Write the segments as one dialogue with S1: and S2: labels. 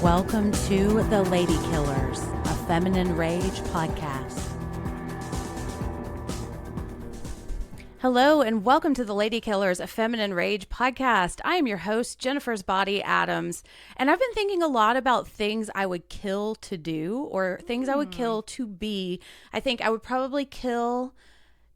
S1: welcome to The Lady Killers, a Feminine Rage podcast. Hello, and welcome to The Lady Killers, a Feminine Rage podcast. I am your host, Jennifer's Body Adams, and I've been thinking a lot about things I would kill to do or things I would kill to be. I think I would probably kill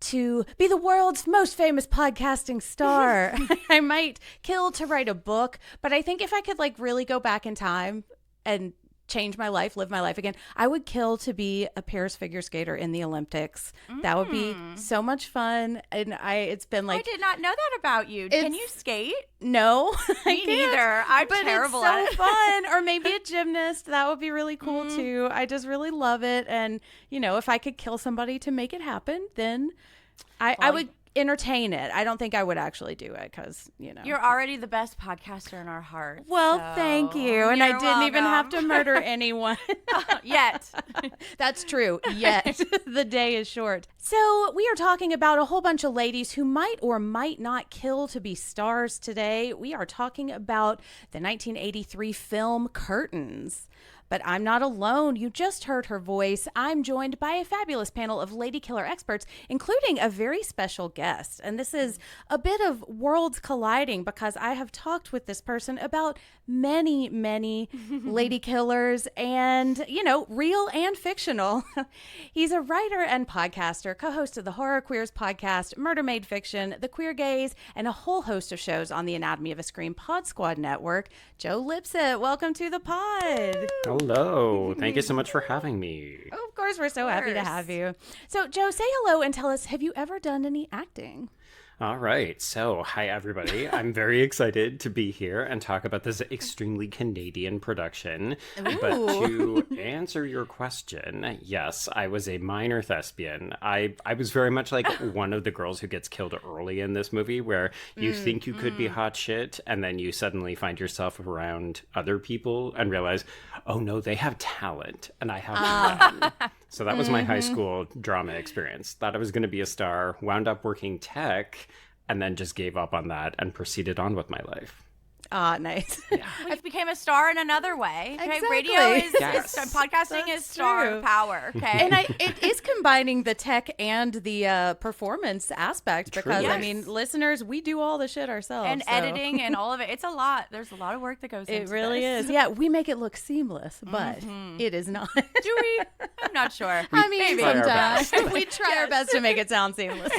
S1: to be the world's most famous podcasting star. I might kill to write a book, but I think if I could really go back in time and change my life, live my life again, I would kill to be a Paris figure skater in the Olympics. That would be so much fun. And it's been
S2: I did not know that about you. Can you skate?
S1: No,
S2: Me neither. I'm terrible at it.
S1: It's so fun. Or maybe a gymnast. That would be really cool too. I just really love it. And, if I could kill somebody to make it happen, then I would entertain it. I don't think I would actually do it because,
S2: You're already the best podcaster in our hearts.
S1: Well,
S2: so
S1: thank you. And I didn't even have to
S2: welcome.
S1: murder anyone.
S2: Yet.
S1: That's true. Yet. The day is short. So we are talking about a whole bunch of ladies who might or might not kill to be stars today. We are talking about the 1983 film Curtains. But I'm not alone. You just heard her voice. I'm joined by a fabulous panel of lady killer experts, including a very special guest. And this is a bit of worlds colliding because I have talked with this person about many, many lady killers and, real and fictional. He's a writer and podcaster, co-host of the Horror Queers podcast, Murder Made Fiction, The Queer Gaze, and a whole host of shows on the Anatomy of a Scream Pod Squad network. Joe Lipsett, welcome to the pod.
S3: Hello. Thank you so much for having me.
S1: Oh, of course, we're so happy to have you. So, Joe, say hello and tell us, have you ever done any acting?
S3: All right. So, hi, everybody. I'm very excited to be here and talk about this extremely Canadian production.
S1: Ooh.
S3: But to answer your question, yes, I was a minor thespian. I was very much like one of the girls who gets killed early in this movie where you think you could be hot shit and then you suddenly find yourself around other people and realize, oh, no, they have talent and I have none. So that was my high school drama experience. Thought I was going to be a star, wound up working tech, and then just gave up on that and proceeded on with my life.
S1: Ah, nice.
S3: Yeah.
S2: We became a star in another way. Okay?
S1: Exactly.
S2: Radio is podcasting is star
S1: true.
S2: power. Okay.
S1: And it is combining the tech and the performance aspect because,
S3: Truly.
S1: listeners, we do all the shit ourselves.
S2: and
S1: so.
S2: editing and all of it. It's a lot. There's a lot of work that goes into
S1: It really
S2: this.
S1: is. Yeah, we make it look seamless, but it is not.
S2: Do we? I'm not sure.
S1: I mean,
S2: Maybe.
S3: try our
S1: sometimes
S3: best.
S1: we try our best to make it sound seamless.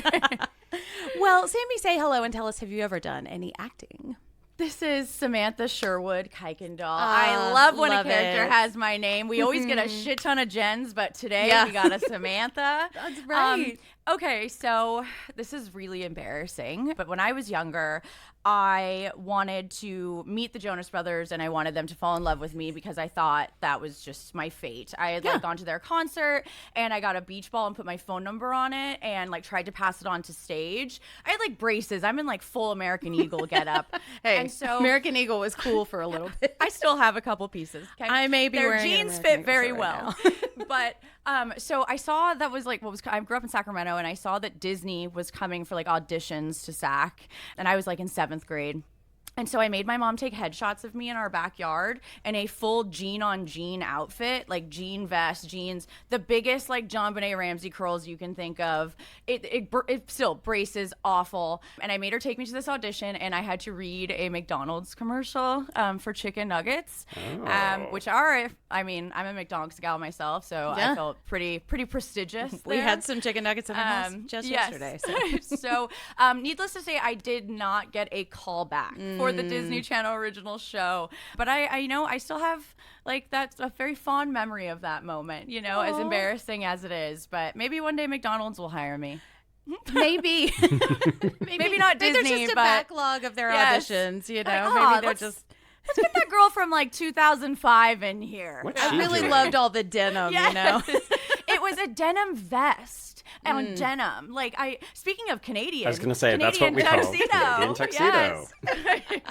S1: Well, Sammy, say hello and tell us, have you ever done any acting?
S2: This is Samantha Sherwood Kuykendall. I love when
S1: love
S2: a character
S1: it.
S2: has my name. We always get a shit ton of Jens, but today
S1: Yeah.
S2: we got a Samantha.
S1: That's right.
S2: Okay, so this is really embarrassing, but when I was younger, I wanted to meet the Jonas Brothers and I wanted them to fall in love with me because I thought that was just my fate. I had gone to their concert and I got a beach ball and put my phone number on it and tried to pass it on to stage. I had braces. I'm in full American Eagle getup.
S1: Hey,
S2: and so
S1: American Eagle was cool for a little bit.
S2: I still have a couple pieces. Okay?
S1: I may be
S2: Their
S1: wearing an
S2: jeans
S1: American
S2: fit very
S1: Eagle
S2: well.
S1: right
S2: But so I saw that was I grew up in Sacramento and I saw that Disney was coming for auditions to SAC and I was in 7th grade. And so I made my mom take headshots of me in our backyard in a full jean-on-jean outfit, jean vest, jeans, the biggest John Benet Ramsey curls you can think of. It still braces, awful. And I made her take me to this audition, and I had to read a McDonald's commercial for chicken nuggets, which are, I'm a McDonald's gal myself, so
S1: Yeah.
S2: I felt pretty prestigious.
S1: We
S2: there.
S1: had some chicken nuggets in our house just yesterday. So.
S2: So, needless to say, I did not get a call back for the Disney Channel original show. But I still have that's a very fond memory of that moment, as embarrassing as it is. But maybe one day McDonald's will hire me.
S1: Maybe.
S2: Maybe not Disney,
S1: Maybe there's just a
S2: but
S1: backlog of their auditions,
S2: Maybe
S1: they're
S2: let's
S1: just...
S2: Let's get that girl from 2005 in here.
S3: What's
S1: I
S3: she
S1: really
S3: doing?
S1: loved all the denim,
S2: It was a denim vest. on denim. Like speaking of Canadian,
S3: I was going to say,
S2: Canadian
S3: that's what we call Canadian tuxedo.
S2: Yes.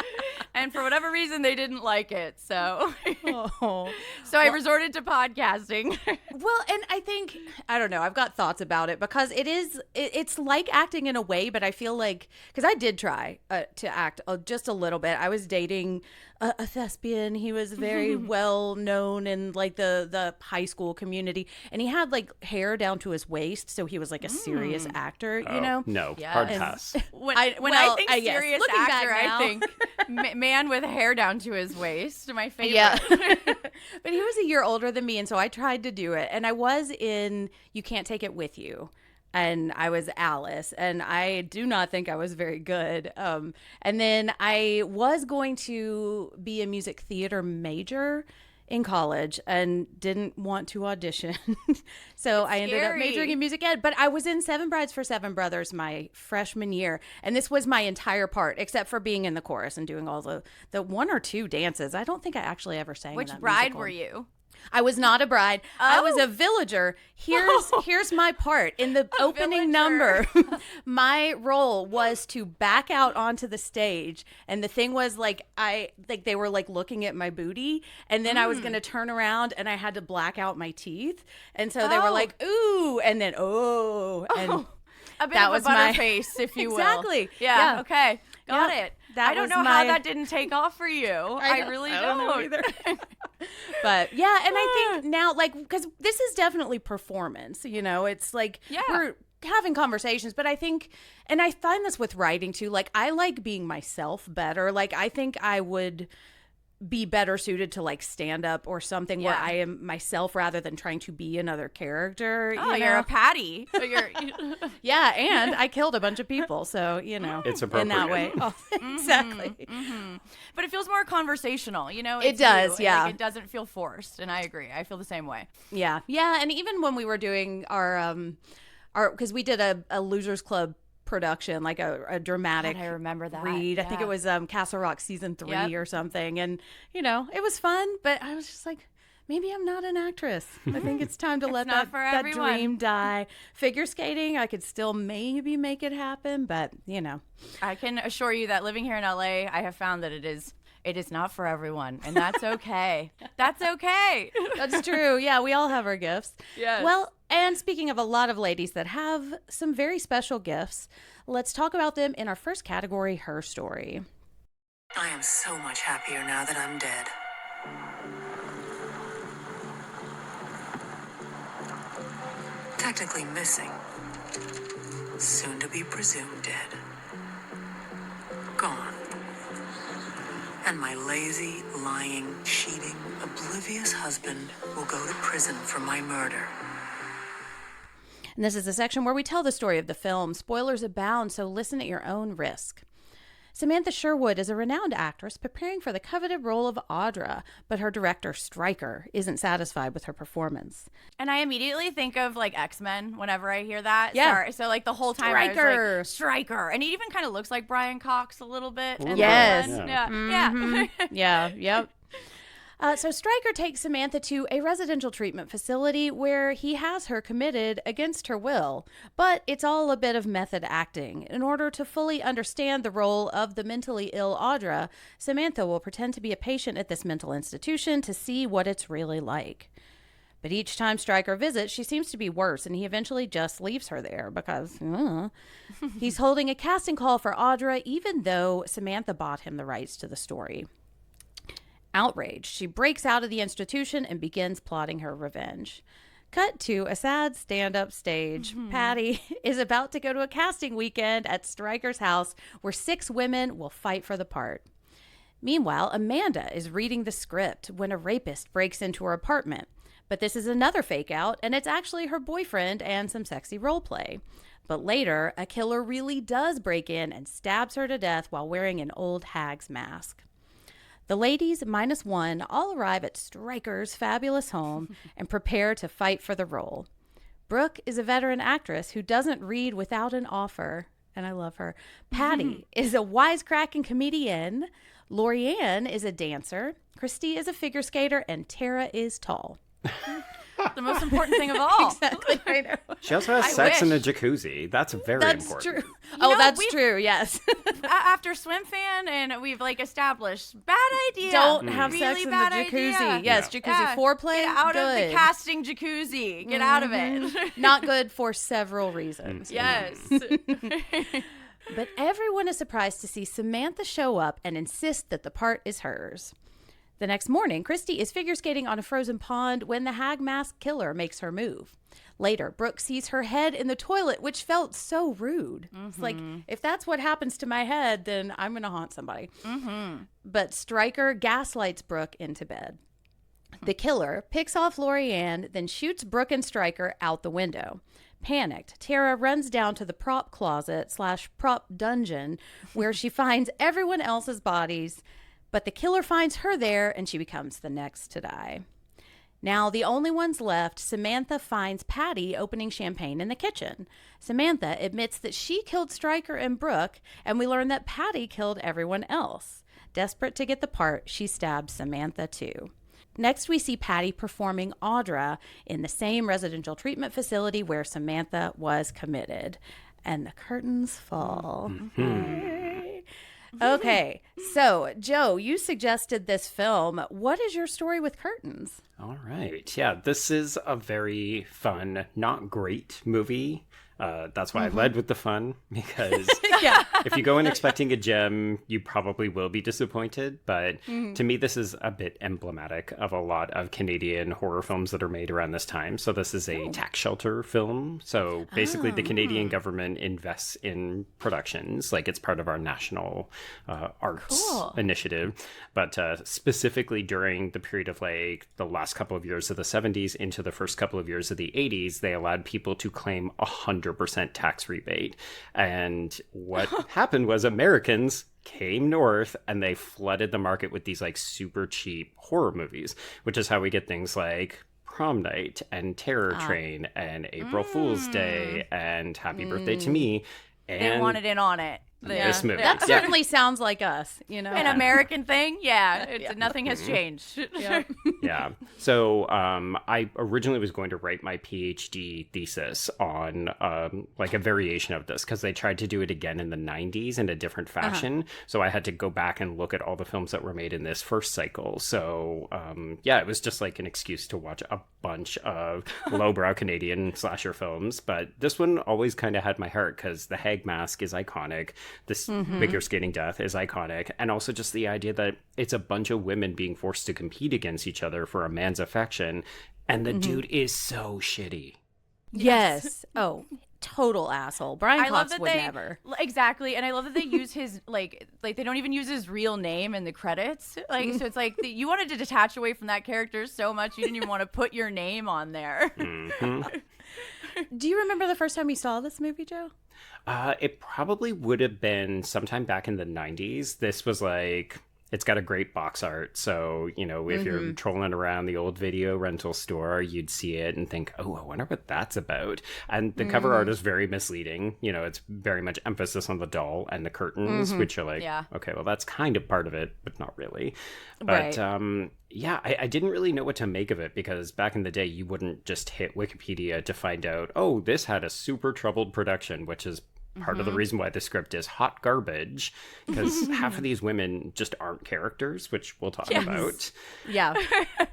S2: And for whatever reason, they didn't like it. So, I resorted to podcasting.
S1: Well, and I think, I don't know, I've got thoughts about it because it's like acting in a way, but I feel like, because I did try to act just a little bit. I was dating a thespian. He was very well known in like the high school community, and he had like hair down to his waist, so he was like a serious actor, you know?
S3: No, hard pass.
S2: When I think
S1: yes,
S2: serious
S1: looking back
S2: actor,
S1: now.
S2: I think man with hair down to his waist. My favorite.
S1: Yeah. But he was a year older than me, and so I tried to do it. And I was in You Can't Take It With You. And I was Alice, and I do not think I was very good. And then I was going to be a music theater major in college and didn't want to audition. So I ended up majoring in music ed. But I was in Seven Brides for Seven Brothers my freshman year. And this was my entire part, except for being in the chorus and doing all the one or two dances. I don't think I actually ever sang in
S2: Which
S1: that
S2: bride
S1: musical.
S2: were you?
S1: I was not a bride. I was a villager. Here's my part. In the opening number, my role was to back out onto the stage. And the thing was they were like looking at my booty, and then I was going to turn around and I had to black out my teeth. And so they were like, ooh, and then and
S2: a bit
S1: that
S2: of
S1: was
S2: a butterface, if you will.
S1: Exactly.
S2: Yeah. Okay. Got
S1: Yeah.
S2: it.
S1: That
S2: I don't
S1: was
S2: know
S1: my-
S2: how that didn't take off for you. I really don't.
S1: know either. But yeah, and I think now, like, because this is definitely performance, you know, it's like we're having conversations, but I think, and I find this with writing too, like, I like being myself better. Like, I think I would be better suited to like stand up or something where I am myself rather than trying to be another character.
S2: Oh,
S1: you know?
S2: you're a Patty.
S1: Yeah, and I killed a bunch of people, so you know,
S3: It's
S1: in that way.
S3: appropriate.
S1: Oh, exactly.
S2: But it feels more conversational, you know?
S1: It
S2: It's
S1: does,
S2: you.
S1: yeah.
S2: Like, it doesn't feel forced, and I agree. I feel the same way.
S1: Yeah, and even when we were doing our because we did a Losers Club production, like a dramatic
S2: I remember that.
S1: read. I think it was Castle Rock season 3 or something, and you know, it was fun. But I was just like, maybe I'm not an actress. I think it's time to let
S2: not for
S1: that
S2: everyone.
S1: dream die. Figure skating, I could still maybe make it happen, but you know,
S2: I can assure you that living here in LA, I have found that it is not for everyone, and that's okay. That's okay.
S1: that's true. Yeah, we all have our gifts.
S2: Yes.
S1: Well, and speaking of a lot of ladies that have some very special gifts, let's talk about them in our first category, Her Story.
S4: I am so much happier now that I'm dead. Technically missing. Soon to be presumed dead. Gone. And my lazy, lying, cheating, oblivious husband will go to prison for my murder.
S1: And this is a section where we tell the story of the film. Spoilers abound, so listen at your own risk. Samantha Sherwood is a renowned actress preparing for the coveted role of Audra, but her director, Stryker, isn't satisfied with her performance.
S2: And I immediately think of like X-Men whenever I hear that.
S1: Yeah.
S2: Sorry. So like the whole time I was like, Stryker. And he even kind of looks like Brian Cox a little bit. in
S1: Yes.
S2: that one.
S3: Yeah.
S2: Yeah.
S1: Yep. So Stryker takes Samantha to a residential treatment facility where he has her committed against her will. But it's all a bit of method acting. In order to fully understand the role of the mentally ill Audra, Samantha will pretend to be a patient at this mental institution to see what it's really like. But each time Stryker visits, she seems to be worse, and he eventually just leaves her there because he's holding a casting call for Audra, even though Samantha bought him the rights to the story. Outraged, she breaks out of the institution and begins plotting her revenge. Cut to a sad stand-up stage. Patty is about to go to a casting weekend at Stryker's house where 6 women will fight for the part. Meanwhile, Amanda is reading the script when a rapist breaks into her apartment. But this is another fake out, and it's actually her boyfriend and some sexy role play. But later, a killer really does break in and stabs her to death while wearing an old hag's mask. The ladies, minus one, all arrive at Stryker's fabulous home and prepare to fight for the role. Brooke is a veteran actress who doesn't read without an offer, and I love her. Patty is a wisecracking comedian. Lorianne is a dancer. Christy is a figure skater, and Tara is tall.
S2: The most important thing of all.
S1: Exactly. I know.
S3: She also has
S2: I
S3: sex in a
S2: wish.
S3: jacuzzi. That's very
S1: That's
S3: important.
S1: true.
S2: know,
S1: That's
S2: we've-
S1: true. Yes.
S2: After swim fan, and we've like established bad idea.
S1: Don't have
S2: really
S1: sex in the
S2: bad
S1: jacuzzi.
S2: idea.
S1: Yes,
S3: Yeah.
S1: jacuzzi foreplay.
S2: Get out
S1: good.
S2: of the casting jacuzzi. Get out of it.
S1: Not good for several reasons.
S2: Yes.
S1: But everyone is surprised to see Samantha show up and insist that the part is hers. The next morning, Christy is figure skating on a frozen pond when the hag mask killer makes her move. Later, Brooke sees her head in the toilet, which felt so rude. It's like, if that's what happens to my head, then I'm going to haunt somebody. But Stryker gaslights Brooke into bed. The killer picks off Lori Ann, then shoots Brooke and Stryker out the window. Panicked, Tara runs down to the prop closet / prop dungeon where she finds everyone else's bodies, but the killer finds her there and she becomes the next to die. Now, the only ones left, Samantha finds Patty opening champagne in the kitchen. Samantha admits that she killed Stryker and Brooke, and we learn that Patty killed everyone else. Desperate to get the part, she stabs Samantha too. Next, we see Patty performing Audra in the same residential treatment facility where Samantha was committed. And the curtains fall. Okay, so Joe, you suggested this film. What is your story with curtains?
S3: All right. Yeah, this is a very fun, not great movie. That's why I led with the fun, because
S1: Yeah.
S3: if you go in expecting a gem, you probably will be disappointed. But to me, this is a bit emblematic of a lot of Canadian horror films that are made around this time. So this is a tax shelter film. So basically, the Canadian government invests in productions, like it's part of our national arts initiative. But specifically during the period of like the last couple of years of the 70s into the first couple of years of the 80s, they allowed people to claim 100% tax rebate. And what happened was Americans came north and they flooded the market with these like super cheap horror movies, which is how we get things like Prom Night and Terror Train and April Fool's Day and Happy Birthday to Me. And
S2: They wanted in on it.
S3: this movie.
S1: That
S3: Yeah.
S1: certainly sounds like us, you know?
S2: An American thing? Yeah. Nothing has changed.
S3: Yeah. So I originally was going to write my PhD thesis on like a variation of this because they tried to do it again in the 90s in a different fashion. So I had to go back and look at all the films that were made in this first cycle. So yeah, it was just like an excuse to watch a bunch of lowbrow Canadian slasher films. But this one always kind of had my heart because the hag mask is iconic. This figure skating death is iconic. And also just the idea that it's a bunch of women being forced to compete against each other for a man's affection. And the dude is so shitty.
S1: Yes. Oh, total asshole. Brian
S2: I love
S1: Cox
S2: that
S1: would
S2: they
S1: never.
S2: exactly, and I love that they use his like they don't even use his real name in the credits. Like, so it's like you wanted to detach away from that character so much you didn't even want to put your name on there.
S1: Do you remember the first time you saw this movie, Joe?
S3: It probably would have been sometime back in the 90s. This was like, it's got a great box art. So, you know, if you're trolling around the old video rental store, you'd see it and think, oh, I wonder what that's about. And the cover art is very misleading. You know, it's very much emphasis on the doll and the curtains, which are like, okay, well, that's kind of part of it, but not really. But yeah, I didn't really know what to make of it because back in the day, you wouldn't just hit Wikipedia to find out, oh, this had a super troubled production, which is part of the reason why the script is hot garbage, because half of these women just aren't characters, which we'll talk about.
S1: Yeah.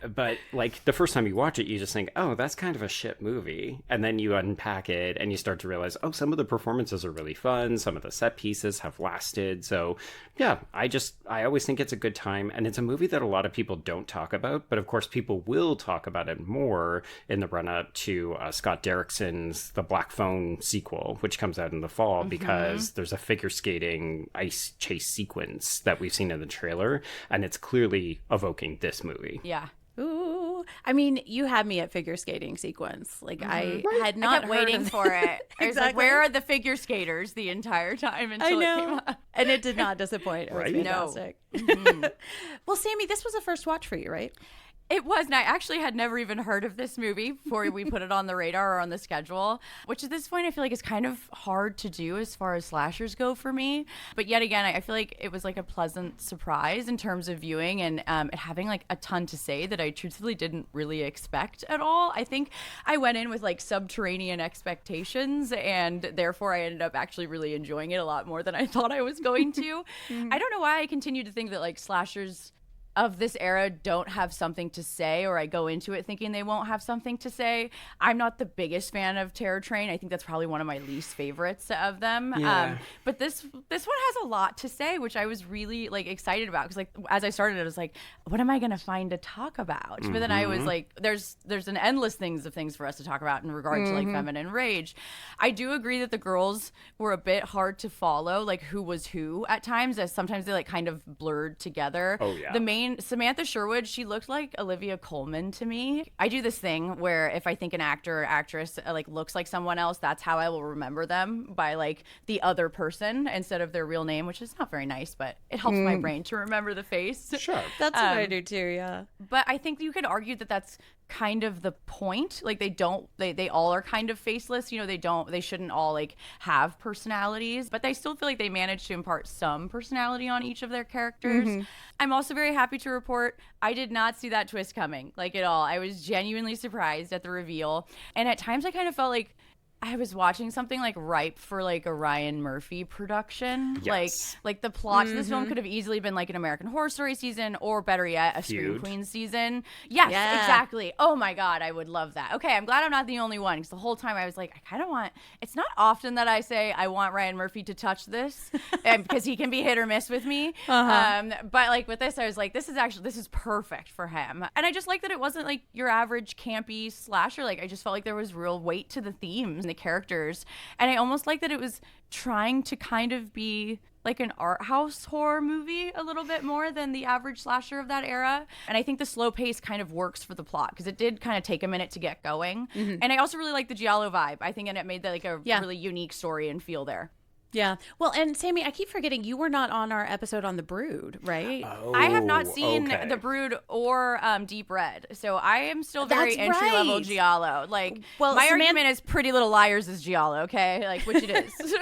S3: But like the first time you watch it, you just think, oh, that's kind of a shit movie. And then you unpack it and you start to realize, oh, some of the performances are really fun. Some of the set pieces have lasted. So yeah, I always think it's a good time. And it's a movie that a lot of people don't talk about. But of course, people will talk about it more in the run up to Scott Derrickson's The Black Phone sequel, which comes out in the fall. Because there's a figure skating ice chase sequence that we've seen in the trailer, and it's clearly evoking this movie.
S2: Yeah.
S1: Ooh. I mean, you had me at figure skating sequence. Like, I had not
S2: I kept waiting for it. I was like,
S1: Exactly.
S2: where are the figure skaters the entire time until it came up?
S1: And it did not disappoint. It was
S3: Right?
S1: fantastic. Well, Sammy, this was a first watch for you, right?
S2: It was, and I actually had never even heard of this movie before we put it on the radar or on the schedule, which at this point I feel like is kind of hard to do as far as slashers go for me. But yet again, I feel like it was like a pleasant surprise in terms of viewing and it having like a ton to say that I truthfully didn't really expect at all. I think I went in with like subterranean expectations, and therefore I ended up actually really enjoying it a lot more than I thought I was going to. I don't know why I continue to think that like slashers of this era don't have something to say, or I go into it thinking they won't have something to say. I'm not the biggest fan of Terror Train. I think that's probably one of my least favorites of them.
S3: Yeah.
S2: But this one has a lot to say, which I was really like excited about, because like as I started, I was like, what am I gonna find to talk about? But then I was like, there's an endless things for us to talk about in regard to like feminine rage. I do agree that the girls were a bit hard to follow, like who was who at times, as sometimes they like kind of blurred together.
S3: Oh yeah.
S2: The main Samantha Sherwood, she looked like Olivia Colman to me. I do this thing where if I think an actor or actress like looks like someone else, that's how I will remember them, by like the other person instead of their real name, which is not very nice, but it helps my brain to remember the face.
S3: Sure.
S1: That's what I do too, yeah.
S2: But I think you could argue that that's kind of the point. Like they all are kind of faceless, you know, they shouldn't all like have personalities, but they still feel like they managed to impart some personality on each of their characters. I'm also very happy to report I did not see that twist coming, like at all. I was genuinely surprised at the reveal, and at times I kind of felt like I was watching something like ripe for like a Ryan Murphy production.
S3: Yes.
S2: Like the plot to this film could have easily been like an American Horror Story season, or better yet, a Scream
S3: Feud.
S2: Queen season. Yes,
S1: Yeah.
S2: exactly. Oh my God, I would love that. Okay, I'm glad I'm not the only one, because the whole time I was like, I kind of want, it's not often that I say I want Ryan Murphy to touch this, because he can be hit or miss with me. But like with this, I was like, this is perfect for him. And I just like that it wasn't like your average campy slasher. Like I just felt like there was real weight to the themes, the characters, and I almost like that it was trying to kind of be like an art house horror movie a little bit more than the average slasher of that era. And I think the slow pace kind of works for the plot, because it did kind of take a minute to get going. And I also really like the giallo vibe, I think, and it made that like a really unique story and feel there.
S1: Yeah. Well, and Sammy, I keep forgetting you were not on our episode on The Brood, right?
S3: Oh,
S2: I have not seen
S3: okay.
S2: The Brood or Deep Red, so I am still very entry-level
S1: right.
S2: giallo. Like,
S1: Well,
S2: my
S1: Samantha-
S2: argument is Pretty Little Liars is giallo, okay? Like, which it is.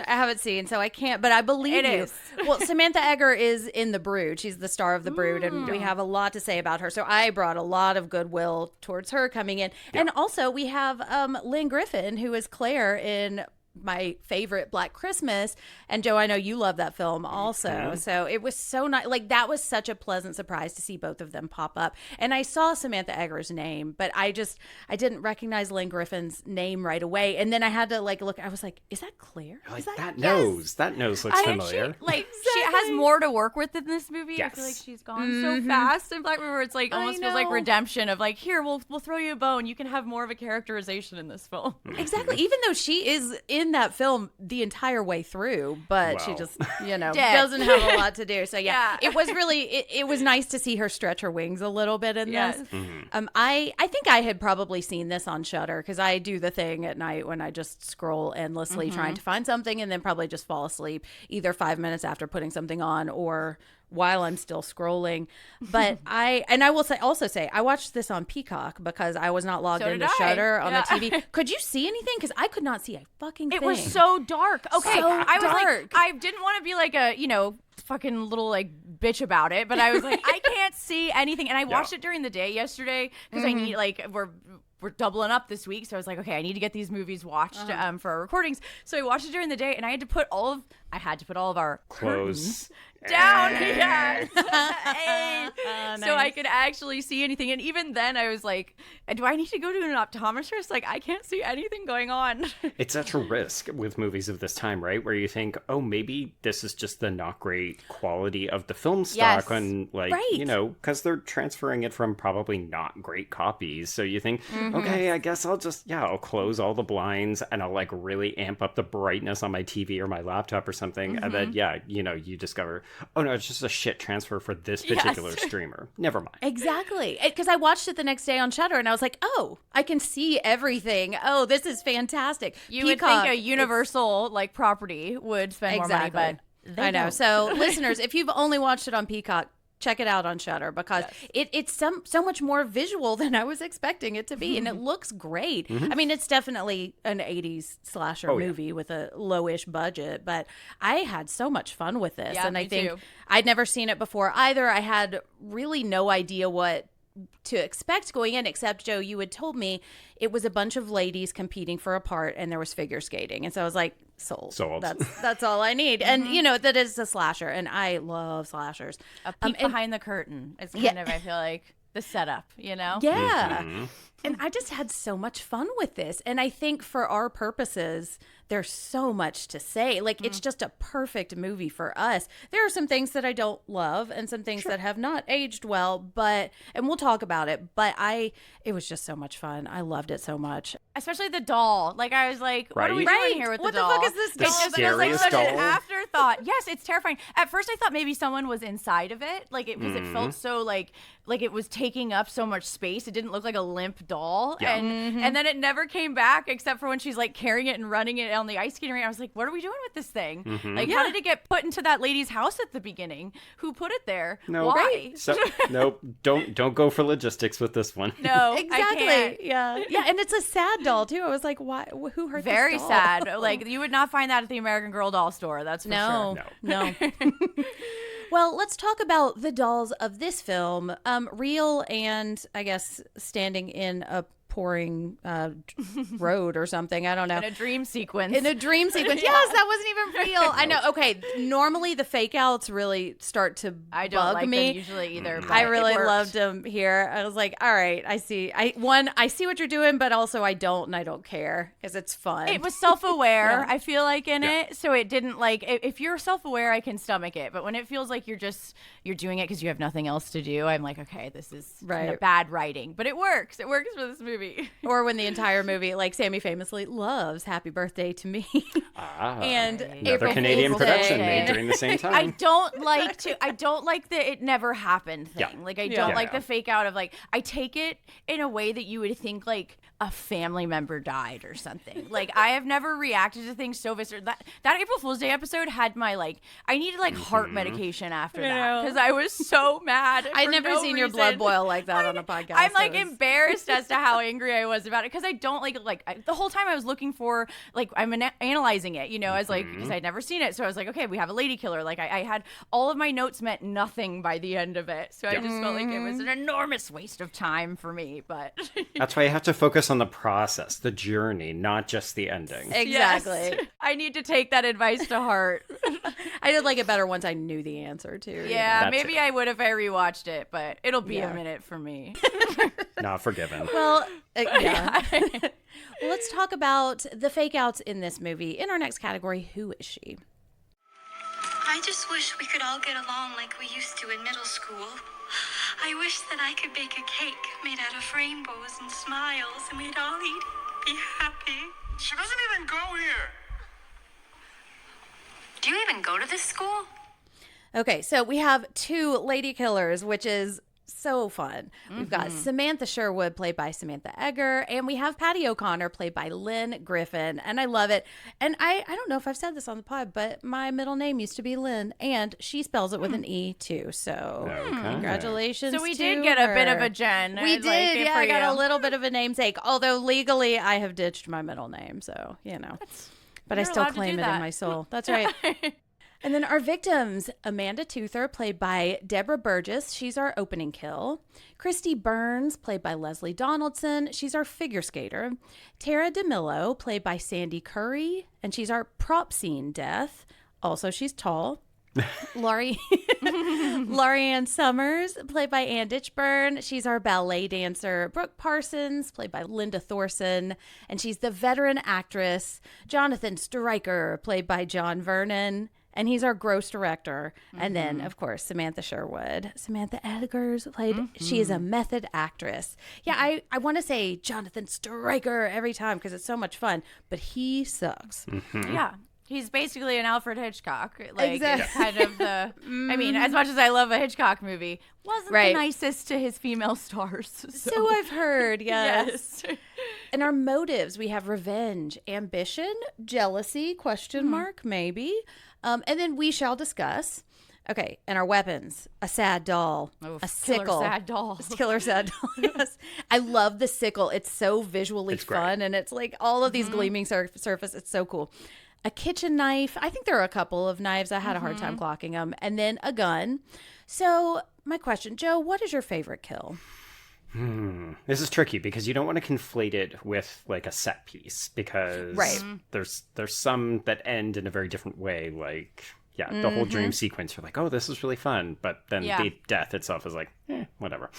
S1: I haven't seen, so I can't, but I believe
S2: It
S1: you.
S2: is.
S1: Well, Samantha Egger is in The Brood. She's the star of The Brood, and we have a lot to say about her. So I brought a lot of goodwill towards her coming in. And also, we have Lynn Griffin, who is Claire in my favorite Black Christmas, and Joe, I know you love that film also. So it was so nice. Like, that was such a pleasant surprise to see both of them pop up. And I saw Samantha Egger's name, but I didn't recognize Lynn Griffin's name right away. And then I had to like look. I was like, is that Claire?
S3: Like,
S1: Is
S3: that
S1: Yes.
S3: nose looks familiar.
S2: She has more to work with in this movie. I feel like
S3: Yes.
S2: she's gone so fast in Black River. It's like almost feels like
S1: know.
S2: redemption of like, here, we'll throw you a bone. You can have more of a characterization in this film.
S1: Exactly. Even though she is in that film the entire way through, but she
S3: Wow.
S1: just, you know,
S2: Dead.
S1: doesn't have a lot to do. So yeah,
S2: Yeah.
S1: it was really, it was nice to see her stretch her wings a little bit in
S2: Yes.
S1: this. I think I had probably seen this on Shudder, because I do the thing at night when I just scroll endlessly trying to find something, and then probably just fall asleep either 5 minutes after putting something on or while I'm still scrolling. But I will say I watched this on Peacock because I was not logged
S2: So
S1: into
S2: did I.
S1: Shudder on
S2: Yeah.
S1: the TV. Could you see anything? Because I could not see a fucking thing.
S2: It was so dark. Okay,
S1: So
S2: I was
S1: dark.
S2: like, I didn't want to be like a, fucking little like bitch about it, but I was like, I can't see anything. And I watched it during the day yesterday because I need like we're doubling up this week, so I was like, okay, I need to get these movies watched for our recordings. So I watched it during the day, and I had to put all of our
S3: Close.
S2: down, yes. Hey. So I
S1: Nice.
S2: could actually see anything. And even then, I was like, do I need to go to an optometrist? Like, I can't see anything going on.
S3: It's such a risk with movies of this time, right? Where you think, oh, maybe this is just the not great quality of the film stock,
S2: Yes.
S3: and like,
S1: Right.
S3: because they're transferring it from probably not great copies. So you think, okay, I guess I'll close all the blinds and I'll like really amp up the brightness on my TV or my laptop or something. And then, you discover, oh no, it's just a shit transfer for this particular streamer. Never mind.
S1: Exactly. Because I watched it the next day on Shudder, and I was like, oh, I can see everything. Oh, this is fantastic.
S2: You would think a Universal like property would spend more money, but they
S1: I know.
S2: don't.
S1: So, listeners, if you've only watched it on Peacock, check it out on Shudder because it's so much more visual than I was expecting it to be, and it looks great. I mean, it's definitely an 80s slasher movie with a lowish budget, but I had so much fun with this, and I think I'd never seen it before either. I had really no idea what to expect going in, except Joe, you had told me it was a bunch of ladies competing for a part and there was figure skating, and so I was like, sold. That's all I need. And you know, that is a slasher, and I love slashers.
S2: A peek behind the curtain. It's kind of, I feel like, the setup, you know?
S1: Yeah. And I just had so much fun with this, and I think for our purposes there's so much to say. Like, it's just a perfect movie for us. There are some things that I don't love and some things that have not aged well, but, and we'll talk about it, but it was just so much fun. I loved it so much.
S2: Especially the doll. Like, I was like, what are we doing here with
S1: what
S2: the doll?
S1: What the fuck is this doll?
S2: It just feels like
S3: scariest
S2: such an
S3: doll?
S2: afterthought. Yes, it's terrifying. At first I thought maybe someone was inside of it. Like, because it felt so like it was taking up so much space. It didn't look like a limp doll.
S3: Yeah.
S2: And then it never came back except for when she's like carrying it and running it on the ice skating rink. I was like, what are we doing with this thing? Like, how did it get put into that lady's house at the beginning? Who put it there?
S3: No,
S2: why?
S3: So, nope. Don't go for logistics with this one.
S2: No,
S1: Exactly.
S2: I can't.
S1: Yeah, and it's a sad doll too. I was like, why? Who hurt
S2: Very
S1: this doll?
S2: sad. Like, you would not find that at the American Girl doll store. That's for sure.
S1: No. Well, let's talk about the dolls of this film. Real and, I guess, standing in a pouring road or something. I don't know.
S2: In a dream sequence.
S1: Yes, that wasn't even real. I know. Okay, normally the fake outs really start to
S2: I don't
S1: bug
S2: like
S1: me.
S2: them usually either. But
S1: I really
S2: it worked.
S1: loved them here. I was like, all right, I see. I see what you're doing, but also I don't, and I don't care because it's fun.
S2: It was self-aware, I feel like, in it. So it didn't, like, if you're self-aware, I can stomach it. But when it feels like you're doing it because you have nothing else to do, I'm like, okay, this is kind of bad writing. But it works. It works for this movie.
S1: Or when the entire movie, like Sammy famously loves "Happy Birthday to Me," and
S3: Another
S1: April
S3: Canadian
S1: Fool's
S3: production
S1: Day.
S3: made during the same time.
S2: I don't like the it never happened thing.
S3: Yeah.
S2: Like, I don't like the fake out of, like, I take it in a way that you would think, like, a family member died or something. Like, I have never reacted to things so visceral. That April Fool's Day episode had my, like, I needed, like, heart medication after that because I was so mad.
S1: I'd
S2: for
S1: never
S2: no
S1: seen your
S2: reason.
S1: blood boil like that on a podcast.
S2: I'm, like,
S1: It was-
S2: embarrassed as to how angry I was about it because I don't the whole time I was looking for, like, I'm analyzing it, you know, as like, because I'd never seen it. So I was like, okay, we have a lady killer. Like, I had all of my notes meant nothing by the end of it. So I just felt like it was an enormous waste of time for me. But
S3: That's why you have to focus on the process, the journey, not just the ending.
S1: Exactly.
S2: Yes. I need to take that advice to heart.
S1: I did like it better once I knew the answer too.
S2: Yeah,
S3: That's
S2: maybe
S3: it.
S2: I would if I rewatched it, but it'll be a minute for me.
S3: Not forgiven.
S1: Well, yeah. Well, let's talk about the fake outs in this movie. In our next category, who is she?
S5: I just wish we could all get along like we used to in middle school. I wish that I could bake a cake made out of rainbows and smiles and we'd all eat it, be happy.
S6: She doesn't even go here.
S5: Do you even go to this school?
S1: Okay, so we have two lady killers, which is so fun. We've got Samantha Sherwood, played by Samantha Egger, and we have Patty O'Connor, played by Lynn Griffin, and I love it. And I don't know if I've said this on the pod, but my middle name used to be Lynn, and she spells it with an E too, so congratulations.
S2: So we
S1: to
S2: did get a bit
S1: her.
S2: of a Jen.
S1: We
S2: Like,
S1: did,
S2: good
S1: yeah,
S2: for
S1: I got a
S2: you.
S1: little bit of a namesake, although legally I have ditched my middle name, so, you know. But I
S2: you're
S1: still
S2: allowed to
S1: claim
S2: do
S1: it in
S2: that.
S1: my soul. That's right. And then our victims, Amanda Toother, played by Deborah Burgess. She's our opening kill. Christy Burns, played by Leslie Donaldson. She's our figure skater. Tara DeMillo, played by Sandy Curry. And she's our prop scene death. Also, she's tall. Laurie Ann Summers, played by Ann Ditchburn. She's our ballet dancer. Brooke Parsons, played by Linda Thorson. And she's the veteran actress. Jonathan Stryker, played by John Vernon. And he's our gross director. And then, of course, Samantha Sherwood. Samantha Eggers played, she is a method actress. Yeah, I want to say Jonathan Stryker every time because it's so much fun, but he sucks.
S2: Yeah. He's basically an Alfred Hitchcock. Like,
S1: Exactly.
S2: it's kind of the. I mean, as much as I love a Hitchcock movie, wasn't
S1: Right.
S2: the nicest to his female stars.
S1: So I've heard, yes.
S2: yes.
S1: And our motives, we have revenge, ambition, jealousy, question mark, maybe. And then we shall discuss. Okay, and our weapons: a sad doll,
S2: Oof,
S1: a
S2: killer
S1: sickle,
S2: sad doll.
S1: killer sad doll. Yes, I love the sickle. It's so visually
S3: It's great.
S1: fun, and it's like all of these gleaming surface. It's so cool. A kitchen knife. I think there are a couple of knives. I had a hard time clocking them, and then a gun. So my question, Joe, what is your favorite kill?
S3: This is tricky because you don't want to conflate it with like a set piece because
S1: Right.
S3: there's some that end in a very different way. Like, yeah, the whole dream sequence, you're like, oh, this is really fun. But then
S2: Yeah.
S3: the death itself is like, whatever.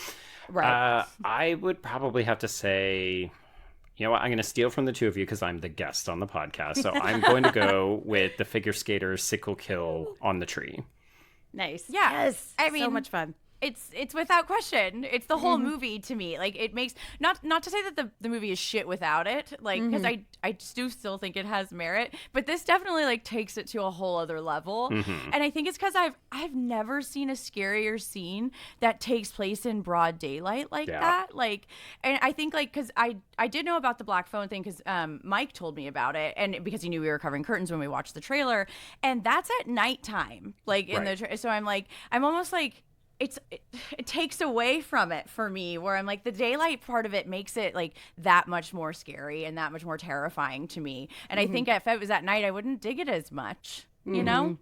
S1: Right.
S3: I would probably have to say, you know what, I'm going to steal from the two of you because I'm the guest on the podcast. So I'm going to go with the figure skater's sickle kill on the tree.
S1: Nice.
S2: Yeah.
S1: Yes.
S2: I
S1: so
S2: mean,
S1: much fun.
S2: It's without question. It's the whole movie to me. Like, it makes not to say that the movie is shit without it. Like, because I do still think it has merit, but this definitely like takes it to a whole other level. And I think it's because I've never seen a scarier scene that takes place in broad daylight like that. Like, and I think like because I did know about the black phone thing because Mike told me about it, and because he knew we were covering curtains when we watched the trailer, and that's at nighttime. Like in the so I'm almost like. It takes away from it for me, where I'm like, the daylight part of it makes it like that much more scary and that much more terrifying to me. And I think if it was at night, I wouldn't dig it as much, you know?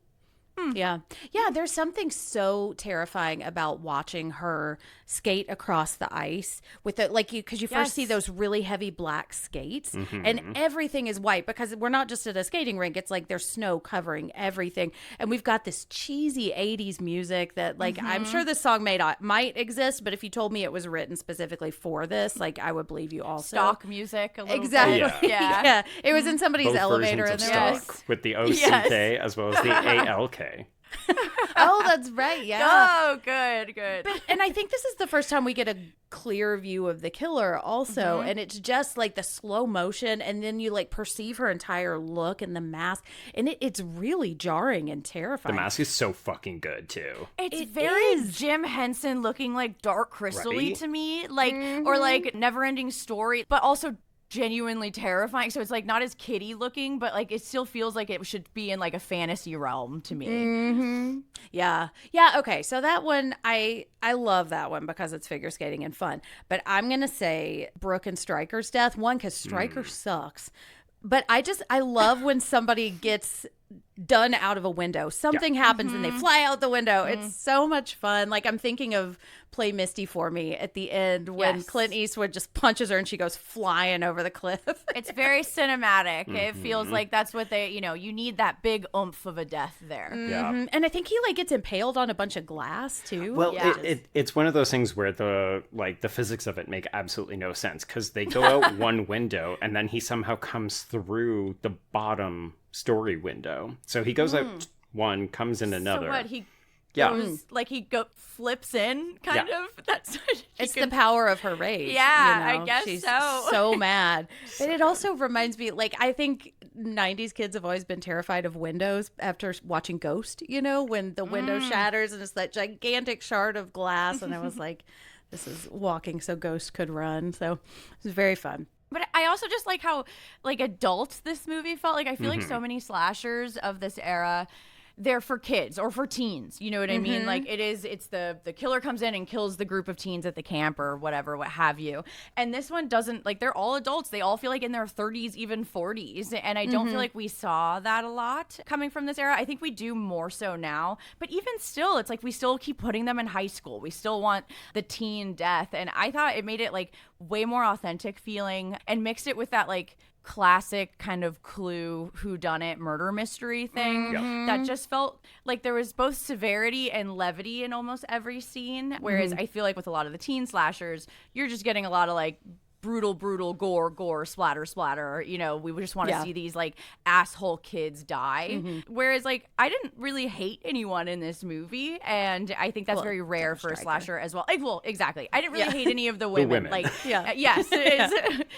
S1: Yeah. Yeah, there's something so terrifying about watching her skate across the ice with it, like because you first see those really heavy black skates and everything is white because we're not just at a skating rink. It's like there's snow covering everything. And we've got this cheesy 80s music that like I'm sure this song might exist, but if you told me it was written specifically for this, like I would believe you also.
S2: Stock music a little
S1: Exactly.
S2: bit.
S1: Yeah. It was in somebody's
S3: Both
S1: elevator
S3: versions
S1: and
S3: of
S1: they're
S3: stock
S1: like,
S3: with the OCK as well as the ALK.
S1: oh, that's right. Yeah.
S2: Oh, good.
S1: And I think this is the first time we get a clear view of the killer also. And it's just like the slow motion. And then you like perceive her entire look and the mask. And it's really jarring and
S3: The
S1: terrifying.
S3: mask is so fucking good too.
S2: It's very Jim Henson looking like Dark Crystal-y
S3: Right?
S2: to me, like or like Never-Ending Story, but also genuinely terrifying. So it's like not as kiddie looking, but like it still feels like it should be in like a fantasy realm to me.
S1: Yeah. Okay. So that one, I love that one because it's figure skating and fun. But I'm going to say Brooke and Stryker's death. One, because Stryker sucks. But I love when somebody gets done out of a window. Something happens and they fly out the window. It's so much fun. Like I'm thinking of Play Misty for Me at the end when Clint Eastwood just punches her and she goes flying over the cliff.
S2: It's very cinematic. It feels like that's what they, you need that big oomph of a death there.
S3: Yeah.
S1: And I think he like gets impaled on a bunch of glass too.
S3: Well,
S2: Yeah.
S3: it's one of those things where the physics of it make absolutely no sense because they go out one window and then he somehow comes through the bottom story window. So he goes out one, comes in another.
S2: So what, he
S3: Yeah.
S2: goes, like he flips in kind
S3: Yeah.
S2: of? That's
S1: It's the power of her rage.
S2: Yeah,
S1: you know?
S2: I guess
S1: She's
S2: so.
S1: so mad. But it also reminds me, like, I think 90s kids have always been terrified of windows after watching Ghost, when the window shatters and it's that gigantic shard of glass. And I was like, this is walking so Ghost could run. So it was very fun.
S2: But I also just like how like adult this movie felt. Like I feel like so many slashers of this era, they're for kids or for teens. You know what I mean? Like it's the killer comes in and kills the group of teens at the camp or whatever, what have you. And this one doesn't, like, they're all adults. They all feel like in their 30s, even 40s. And I don't feel like we saw that a lot coming from this era. I think we do more so now. But even still, it's like we still keep putting them in high school. We still want the teen death. And I thought it made it like way more authentic feeling and mixed it with that like classic kind of Clue whodunit murder mystery thing that just felt like there was both severity and levity in almost every scene, whereas I feel like with a lot of the teen slashers you're just getting a lot of like brutal gore, splatter, we would just want to see these like asshole kids die, whereas like I didn't really hate anyone in this movie, and I think that's very rare for a slasher as well. Like, well, exactly, I didn't really hate any of the women. Like yes,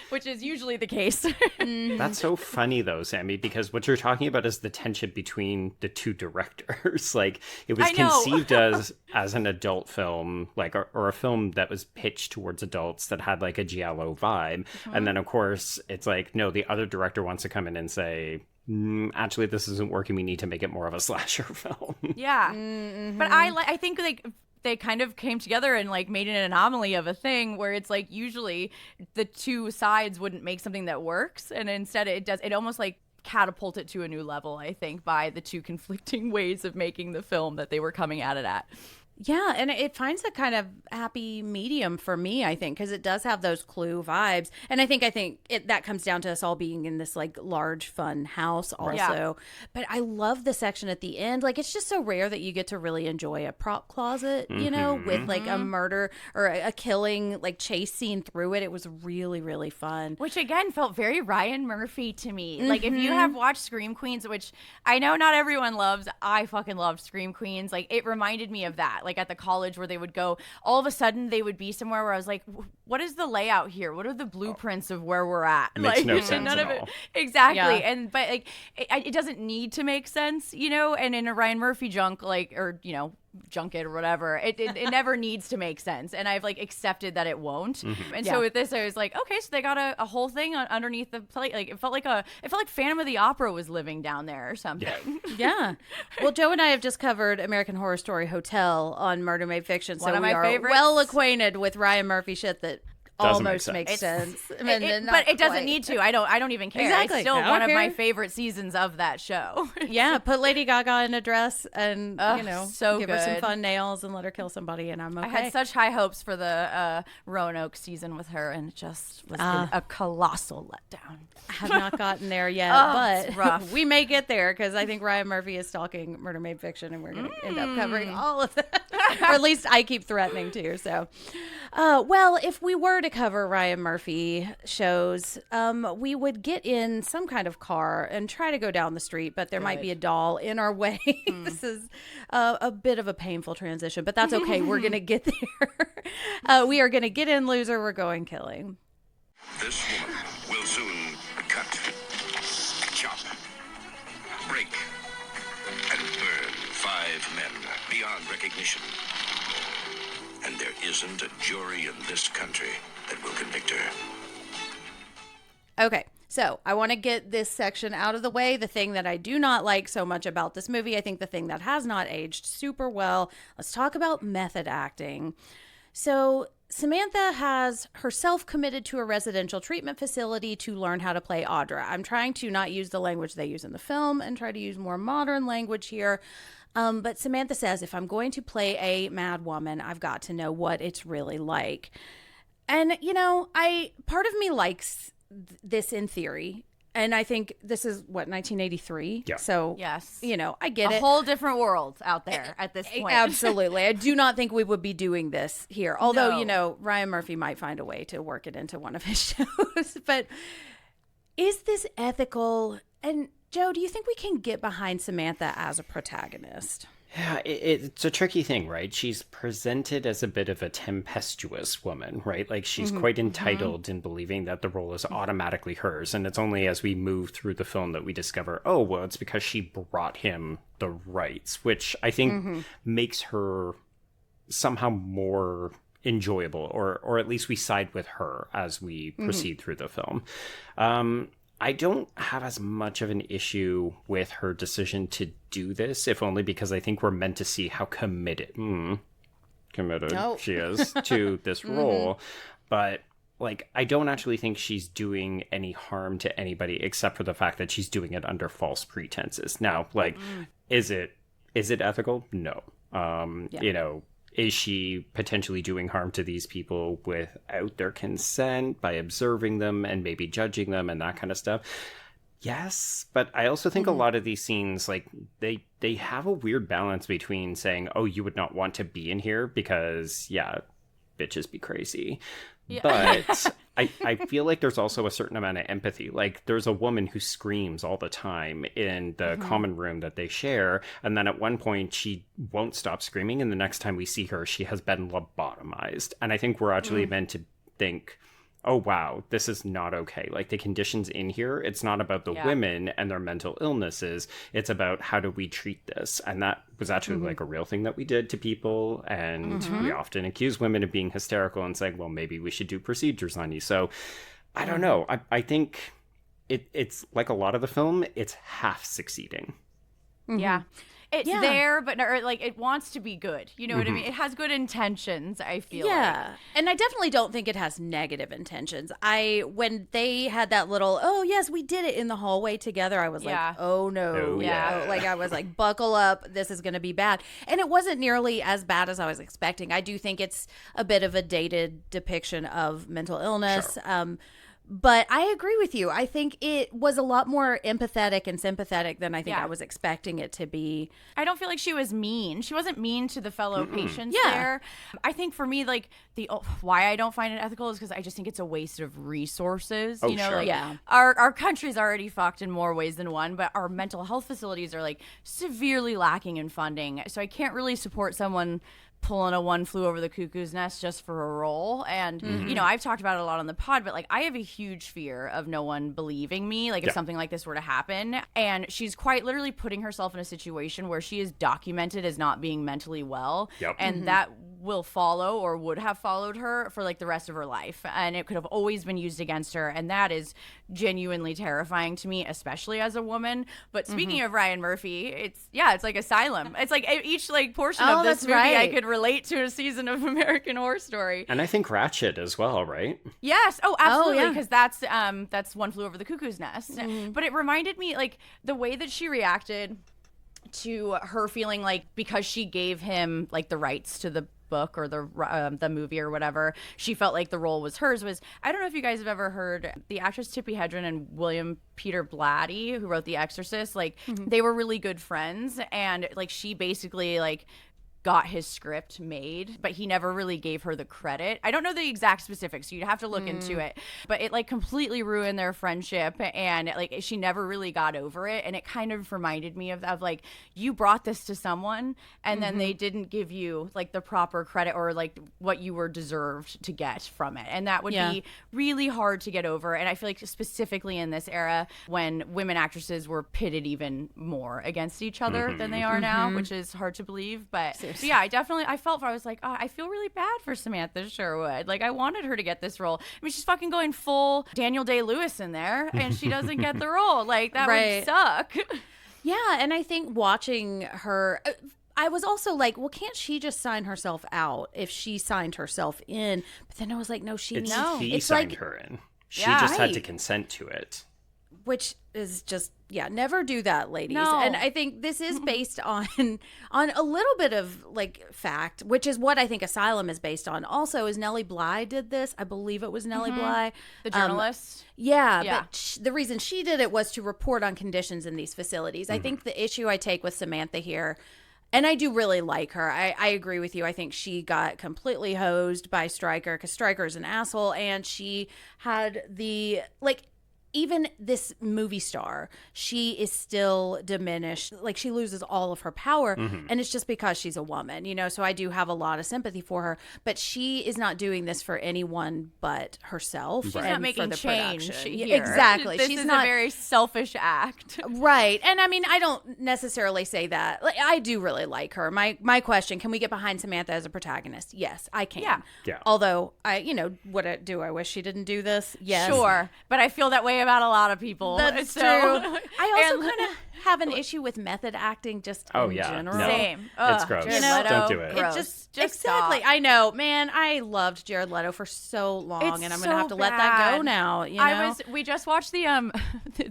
S2: which is usually the case.
S3: That's so funny though, Sammy, because what you're talking about is the tension between the two directors. Like it was conceived as an adult film, like or a film that was pitched towards adults that had like a giallo vibe, and then of course it's like, no, the other director wants to come in and say, actually, this isn't working. We need to make it more of a slasher film.
S2: Yeah. But I think like they kind of came together and like made an anomaly of a thing where it's like usually the two sides wouldn't make something that works, and instead it almost like catapult it to a new level, I think, by the two conflicting ways of making the film that they were coming at it at.
S1: Yeah, and it finds a kind of happy medium for me, I think, because it does have those Clue vibes. And I think that comes down to us all being in this like large fun house also.
S2: Yeah.
S1: But I love the section at the end. Like, it's just so rare that you get to really enjoy a prop closet, you know, with like a murder or a killing like chase scene through it. It was really, really fun.
S2: Which again felt very Ryan Murphy to me. Like, if you have watched Scream Queens, which I know not everyone loves, I fucking loved Scream Queens. Like, it reminded me of that. Like at the college where they would go, all of a sudden they would be somewhere where I was like, what is the layout here? What are the blueprints of where we're at?
S3: Makes
S2: like,
S3: no sense
S2: none
S3: at
S2: of it.
S3: all.
S2: Exactly.
S1: Yeah.
S2: And but like it doesn't need to make sense, you know. And in a Ryan Murphy junk, like, or you know, junket or whatever, it never needs to make sense, and I've like accepted that it won't. And so with this I was like, okay, so they got a whole thing underneath the plate. Like it felt like Phantom of the Opera was living down there or something.
S1: Yeah. Well, Joe and I have just covered American Horror Story Hotel on Murder Made Fiction, so
S2: One of
S1: we
S2: my
S1: are
S2: favorites.
S1: well acquainted with Ryan Murphy shit that
S3: Doesn't make
S1: almost
S3: sense.
S1: makes sense.
S2: But it doesn't need to. I don't even care.
S1: Exactly.
S2: It's still
S1: I don't
S2: one of my
S1: care.
S2: favorite seasons of that show.
S1: Yeah, put Lady Gaga in a dress and,
S2: Ugh,
S1: you know,
S2: so
S1: give her some
S2: good.
S1: fun nails and let her kill somebody, and I'm okay.
S2: I had such high hopes for the Roanoke season with her, and it just was a colossal letdown.
S1: I have not gotten there yet,
S2: It's
S1: but
S2: rough.
S1: we may get there because I think Ryan Murphy is stalking Murder Made Fiction, and we're going to end up covering all of that. Or at least I keep threatening to. So, well, if we were to cover Ryan Murphy shows, we would get in some kind of car and try to go down the street, but there might be a doll in our way. This is a bit of a painful transition, but that's okay. We're going to get there. We are going to get in, loser. We're going killing.
S6: This woman will soon cut, chop, break, and burn 5 men beyond recognition. And there isn't a jury in this country that will convict her.
S1: Okay, so I want to get this section out of the way. The thing that I do not like so much about this movie, I think the thing that has not aged super well. Let's talk about method acting. So Samantha has herself committed to a residential treatment facility to learn how to play Audra. I'm trying to not use the language they use in the film and try to use more modern language here. But Samantha says, if I'm going to play a mad woman, I've got to know what it's really like. And, you know, part of me likes this in theory. And I think this is, 1983?
S3: Yeah.
S1: So,
S2: Yes.
S1: you know, I get
S2: A
S1: it.
S2: whole different world out there at this point.
S1: Absolutely. I do not think we would be doing this here. Although,
S2: No.
S1: you know, Ryan Murphy might find a way to work it into one of his shows. But is this ethical? And Joe, do you think we can get behind Samantha as a protagonist?
S3: Yeah, it's a tricky thing, right? She's presented as a bit of a tempestuous woman, right? Like she's quite entitled in believing that the role is automatically hers. And it's only as we move through the film that we discover, oh, well, it's because she brought him the rights, which I think makes her somehow more enjoyable, or at least we side with her as we proceed through the film. I don't have as much of an issue with her decision to do this, if only because I think we're meant to see how committed she is to this role. But like, I don't actually think she's doing any harm to anybody except for the fact that she's doing it under false pretenses. Now, like, is it ethical? No. You know, is she potentially doing harm to these people without their consent by observing them and maybe judging them and that kind of stuff? Yes, but I also think a lot of these scenes, like, they have a weird balance between saying, oh, you would not want to be in here because, yeah, bitches be crazy. Yeah. But I feel like there's also a certain amount of empathy. Like, there's a woman who screams all the time in the common room that they share. And then at one point, she won't stop screaming. And the next time we see her, she has been lobotomized. And I think we're actually meant to think, oh, wow, this is not okay. Like, the conditions in here, it's not about the women and their mental illnesses. It's about how do we treat this? And that was actually like a real thing that we did to people. And we often accuse women of being hysterical and saying, well, maybe we should do procedures on you. So I don't know. I think it's like a lot of the film, it's half succeeding.
S2: Yeah. It's
S1: Yeah.
S2: there, but or, like it wants to be good. You know what I mean? It has good intentions, I feel like.
S1: And I definitely don't think it has negative intentions. When they had that little, oh yes, we did it in the hallway together, I was
S2: Yeah.
S1: like, oh no.
S3: Oh, yeah.
S1: Like I was like, buckle up, this is gonna be bad. And it wasn't nearly as bad as I was expecting. I do think it's a bit of a dated depiction of mental illness.
S3: Sure.
S1: But I agree with you. I think it was a lot more empathetic and sympathetic than I think
S2: Yeah.
S1: I was expecting it to be.
S2: I don't feel like she was mean. She wasn't mean to the fellow patients
S1: Yeah.
S2: there. I think for me, like why I don't find it ethical is because I just think it's a waste of resources.
S3: Oh,
S2: you know,
S3: sure.
S2: like
S1: Yeah.
S2: our country's already fucked in more ways than one, but our mental health facilities are like severely lacking in funding. So I can't really support someone pulling a One Flew Over the Cuckoo's Nest just for a role. And you know, I've talked about it a lot on the pod, but like I have a huge fear of no one believing me, like if
S3: Yeah.
S2: something like this were to happen. And she's quite literally putting herself in a situation where she is documented as not being mentally well.
S3: Yep.
S2: And that will follow or would have followed her for like the rest of her life, and it could have always been used against her, and that is genuinely terrifying to me, especially as a woman. But speaking of Ryan Murphy, it's like Asylum. It's like each like portion
S1: Oh,
S2: of this
S1: that's
S2: movie I
S1: right.
S2: could relate to a season of American Horror Story.
S3: And I think Ratchet as well, right?
S2: Yes. Oh, absolutely.
S1: yeah.
S2: Because that's One Flew Over the Cuckoo's Nest. But it reminded me, like, the way that she reacted to her feeling like because she gave him like the rights to the book or the movie or whatever, she felt like the role was hers. Was I don't know if you guys have ever heard the actress Tippi Hedren and William Peter Blatty, who wrote The Exorcist. Like they were really good friends, and like she basically like got his script made, but he never really gave her the credit. I don't know the exact specifics, so you'd have to look into it, but it like completely ruined their friendship, and like she never really got over it. And it kind of reminded me of like, you brought this to someone and then they didn't give you like the proper credit or like what you were deserved to get from it, and that would
S1: Yeah.
S2: be really hard to get over. And I feel like specifically in this era when women actresses were pitted even more against each other than they are now, which is hard to believe. But yeah, I was like, oh, I feel really bad for Samantha Sherwood. Like I wanted her to get this role. I mean, she's fucking going full Daniel Day-Lewis in there, and she doesn't get the role. Like that
S1: Right.
S2: would suck.
S1: Yeah, and I think watching her, I was also like, well, can't she just sign herself out if she signed herself in? But then I was like, no, she
S3: It's
S1: needs.
S3: he
S1: It's
S3: signed
S1: like,
S3: her in. She
S2: Yeah.
S3: just had to
S1: Right.
S3: consent to it.
S1: which is just never do that, ladies.
S2: No.
S1: And I think this is based on a little bit of like fact, which is what I think Asylum is based on. Also, is Nellie Bly did this? I believe it was Nellie Bly,
S2: The journalist.
S1: Yeah,
S2: Yeah.
S1: but the reason she did it was to report on conditions in these facilities. I think the issue I take with Samantha here, and I do really like her. I agree with you. I think she got completely hosed by Stryker because Stryker's an asshole, and she had the like. Even this movie star, she is still diminished. Like she loses all of her power, and it's just because she's a woman, you know. So I do have a lot of sympathy for her, but she is not doing this for anyone but herself.
S2: She's
S1: and
S2: not
S1: for
S2: making
S1: the
S2: change
S1: production.
S2: here.
S1: Exactly.
S2: This
S1: She's
S2: is
S1: not
S2: a very selfish act.
S1: right. And I mean, I don't necessarily say that. Like, I do really like her. My question: can we get behind Samantha as a protagonist? Yes, I can.
S2: Yeah.
S1: Although I do I wish she didn't do this? Yes.
S2: Sure, but I feel that way about a lot of people.
S1: That's
S2: so.
S1: true. I also
S2: And-
S1: kind of have an issue with method acting just
S3: Oh,
S1: in
S3: yeah.
S1: general.
S3: No.
S2: Same.
S3: It's
S2: Ugh,
S3: gross.
S2: Jared
S1: You know,
S2: Leto,
S3: Don't do it.
S2: gross.
S1: It just
S2: Just
S1: exactly.
S2: stop.
S1: I know, man. I loved Jared Leto for so long,
S2: It's
S1: and I'm gonna have to
S2: so
S1: let that go
S2: bad.
S1: now. You know,
S2: We just watched the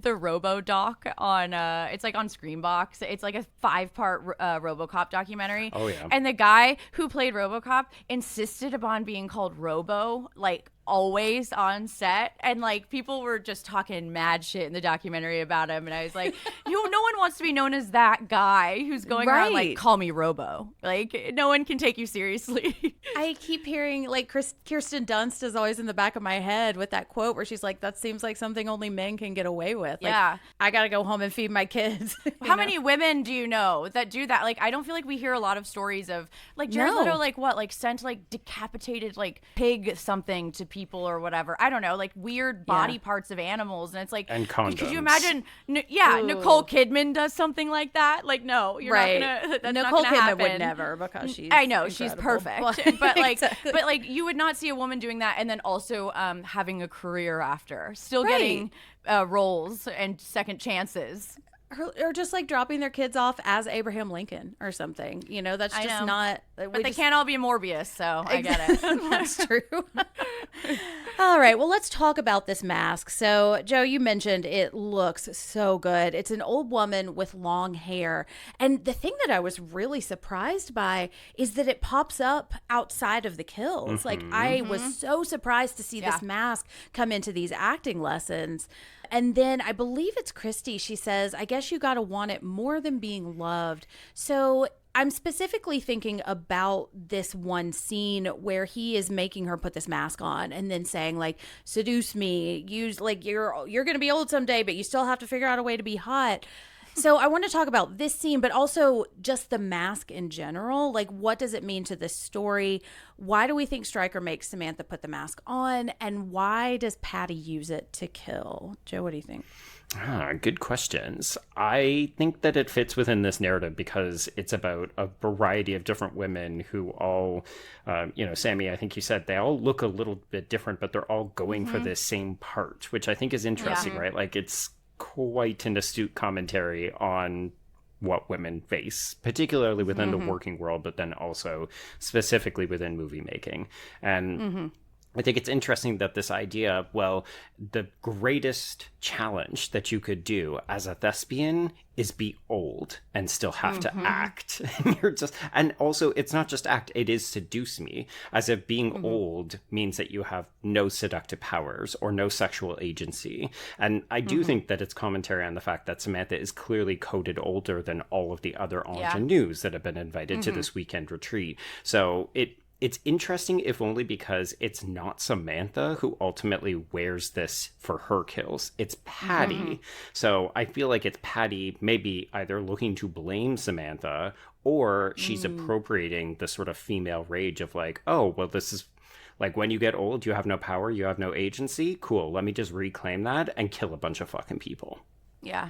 S2: the Robo doc on it's like on Screenbox. It's like a 5-part RoboCop documentary.
S3: Oh, yeah.
S2: And the guy who played RoboCop insisted upon being called Robo, like always on set, and like people were just talking mad shit in the documentary about him, and I was like, no one wants to be known as that guy who's going around like,
S1: Right.
S2: call me Robo. Like no one can take you seriously.
S1: I keep hearing like Kirsten Dunst is always in the back of my head with that quote where she's like, "That seems like something only men can get away with." Like,
S2: Yeah.
S1: I gotta go home and feed my kids. you
S2: How
S1: know?
S2: many women do you know that do that? Like, I don't feel like we hear a lot of stories of like Jared
S1: No.
S2: Leto, like what, like sent like decapitated like pig something to people or whatever. I don't know, like weird body parts of animals. And it's like,
S3: And condoms.
S2: could you imagine? Nicole Kidman does something like that. Like, no, you're not gonna. That's
S1: Nicole
S2: not gonna
S1: Kidman
S2: happen.
S1: would never, because she's
S2: I know
S1: incredible.
S2: she's perfect, but like,
S1: Exactly.
S2: but like, you would not see a woman doing that and then also having a career after, still getting roles and second chances.
S1: Or just like dropping their kids off as Abraham Lincoln or something. You know, that's just not.
S2: But they can't all be Morbius, so I get it.
S1: That's true. All right. Well, let's talk about this mask. So, Joe, you mentioned it looks so good. It's an old woman with long hair. And the thing that I was really surprised by is that it pops up outside of the kills. Like, I was so surprised to see this mask come into these acting lessons. And then I believe it's Christy. She says, I guess you got to want it more than being loved. So I'm specifically thinking about this one scene where he is making her put this mask on and then saying, like, seduce me, use, like, you're going to be old someday, but you still have to figure out a way to be hot. So I want to talk about this scene, but also just the mask in general. Like, what does it mean to this story? Why do we think Stryker makes Samantha put the mask on? And why does Patty use it to kill? Joe, what do you think?
S3: Good questions. I think that it fits within this narrative because it's about a variety of different women who all, Sammy, I think you said they all look a little bit different, but they're all going for this same part, which I think is interesting, right? Like, it's quite an astute commentary on what women face, particularly within the working world, but then also specifically within movie making. And I think it's interesting that this idea, well, the greatest challenge that you could do as a thespian is be old and still have to act. And also, it's not just act, it is seduce me, as if being old means that you have no seductive powers or no sexual agency. And I do think that it's commentary on the fact that Samantha is clearly coded older than all of the other ingenues that have been invited to this weekend retreat. So it's interesting, if only because it's not Samantha who ultimately wears this for her kills. It's Patty. So I feel like it's Patty maybe either looking to blame Samantha or she's appropriating the sort of female rage of like, oh, well, this is like when you get old, you have no power, you have no agency. Cool. Let me just reclaim that and kill a bunch of fucking people.
S1: Yeah.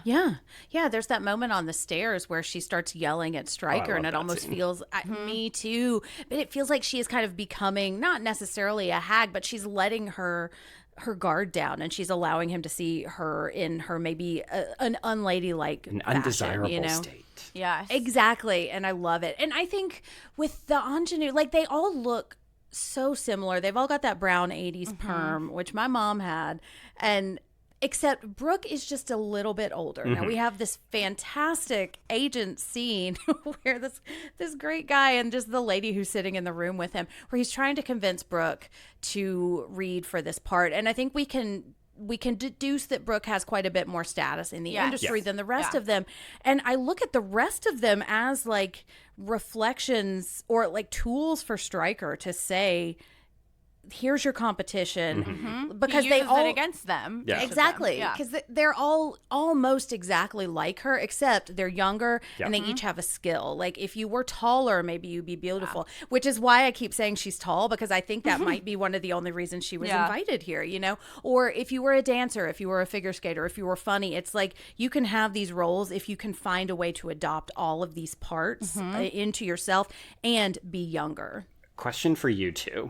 S1: There's that moment on the stairs where she starts yelling at Stryker, and it almost
S3: scene.
S1: feels me too. But it feels like she is kind of becoming not necessarily a hag, but she's letting her guard down, and she's allowing him to see her in her maybe an unladylike,
S3: An
S1: fashion,
S3: undesirable state.
S2: Yes.
S1: Exactly, and I love it. And I think with the ingenue, like they all look so similar. They've all got that brown 80s perm, which my mom had, and except Brooke is just a little bit older. Now we have this fantastic agent scene where this great guy and just the lady who's sitting in the room with him, where he's trying to convince Brooke to read for this part. And I think we can deduce that Brooke has quite a bit more status in the industry than the rest of them. And I look at the rest of them as like reflections or like tools for Stryker to say, here's your competition, because they all
S2: it against them.
S3: Yeah.
S1: Exactly, because they're all almost exactly like her, except they're younger and they
S2: Mm-hmm.
S1: each have a skill. Like if you were taller, maybe you'd be beautiful, which is why I keep saying she's tall, because I think that might be one of the only reasons she was invited here, you know? Or if you were a dancer, if you were a figure skater, if you were funny, it's like you can have these roles if you can find a way to adopt all of these parts into yourself and be younger.
S3: Question for you two.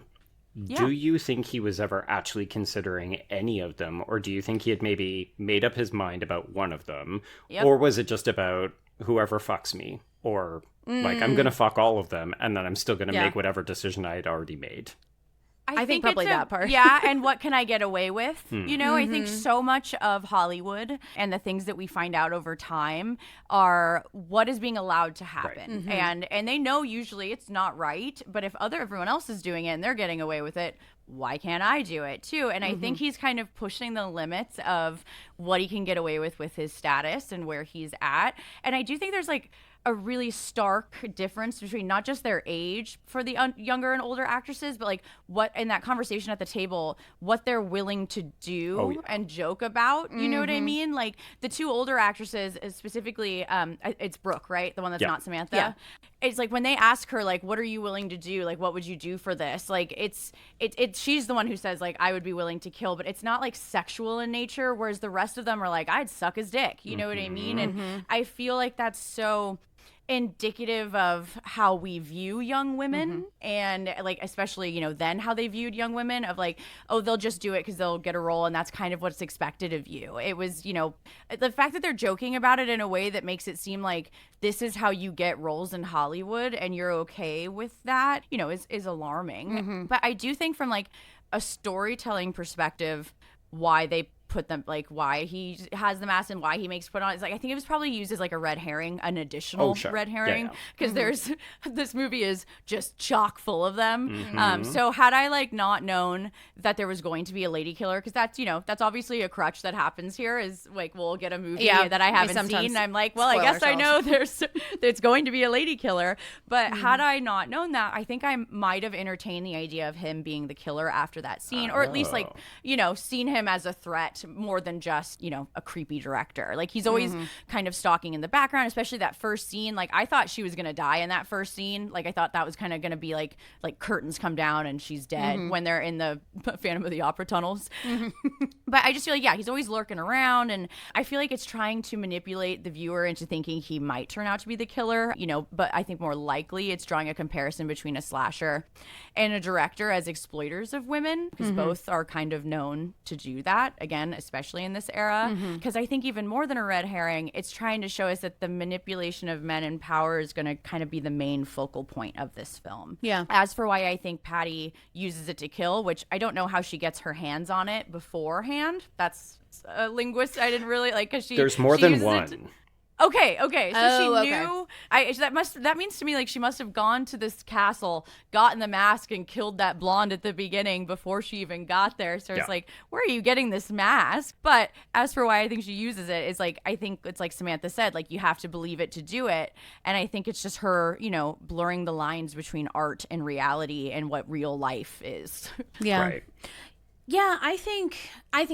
S3: Do you think he was ever actually considering any of them, or do you think he had maybe made up his mind about one of them? Or was it just about whoever fucks me? Or like, I'm going to fuck all of them, and then I'm still going to make whatever decision I had already made?
S1: I think probably
S2: it's
S1: that part.
S2: Yeah, and what can I get away with? You know, I think so much of Hollywood and the things that we find out over time are what is being allowed to happen. And they know usually it's not right, but if everyone else is doing it and they're getting away with it, why can't I do it too? And I think he's kind of pushing the limits of what he can get away with his status and where he's at. And I do think there's like a really stark difference between not just their age for the younger and older actresses, but like what in that conversation at the table, what they're willing to do and joke about. You know what I mean? Like the two older actresses, specifically, it's Brooke, right? The one that's not Samantha.
S1: Yeah.
S2: It's like when they ask her, like, what are you willing to do? Like, what would you do for this? Like, she's the one who says, like, I would be willing to kill, but it's not like sexual in nature, whereas the rest of them are like, I'd suck his dick. You know what I mean? And I feel like that's so indicative of how we view young women and like especially, you know, then how they viewed young women of like, oh, they'll just do it because they'll get a role and that's kind of what's expected of you. It was, you know, the fact that they're joking about it in a way that makes it seem like this is how you get roles in Hollywood and you're okay with that, you know, is alarming. But I do think from like a storytelling perspective, why they put them, like why he has the mask and why he makes put on, it's like I think it was probably used as like a red herring, an additional red herring, because there's this movie is just chock full of them. So had I like not known that there was going to be a lady killer, because that's, you know, that's obviously a crutch that happens here, is like we'll get a movie that I haven't seen and I'm like, well, I guess I know there's going to be a lady killer. But had I not known that, I think I might have entertained the idea of him being the killer after that scene, or at least like, you know, seen him as a threat more than just, you know, a creepy director. Like he's always kind of stalking in the background, especially that first scene. Like I thought she was gonna die in that first scene. Like I thought that was kind of gonna be like curtains come down and she's dead when they're in the Phantom of the Opera tunnels. But I just feel like, he's always lurking around, and I feel like it's trying to manipulate the viewer into thinking he might turn out to be the killer, you know. But I think more likely it's drawing a comparison between a slasher and a director as exploiters of women, because both are kind of known to do that, again, especially in this era. Because I think even more than a red herring, it's trying to show us that the manipulation of men in power is going to kind of be the main focal point of this film. As for why I think Patty uses it to kill, which I don't know how she gets her hands on it beforehand. That's a linguist I didn't really like, because
S3: there's more than one.
S2: Okay. So she knew. That means to me like she must have gone to this castle, gotten the mask, and killed that blonde at the beginning before she even got there. So it's like, where are you getting this mask? But as for why I think she uses it, is like, I think it's like Samantha said, like you have to believe it to do it. And I think it's just her, you know, blurring the lines between art and reality and what real life is.
S3: Right.
S1: Yeah, I think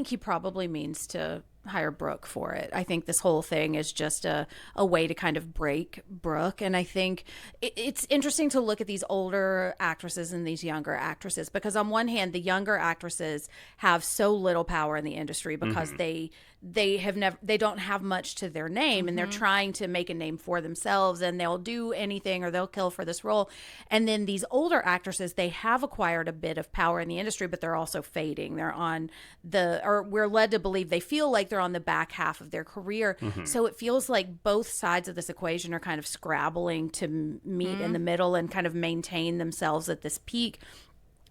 S1: he probably means to hire Brooke for it. I think this whole thing is just a way to kind of break Brooke. And I think it's interesting to look at these older actresses and these younger actresses, because on one hand, the younger actresses have so little power in the industry because they don't have much to their name, and they're trying to make a name for themselves, and they'll do anything or they'll kill for this role. And then these older actresses, they have acquired a bit of power in the industry, but they're also fading. They're on or we're led to believe they feel like they're on the back half of their career. So it feels like both sides of this equation are kind of scrabbling to meet in the middle and kind of maintain themselves at this peak.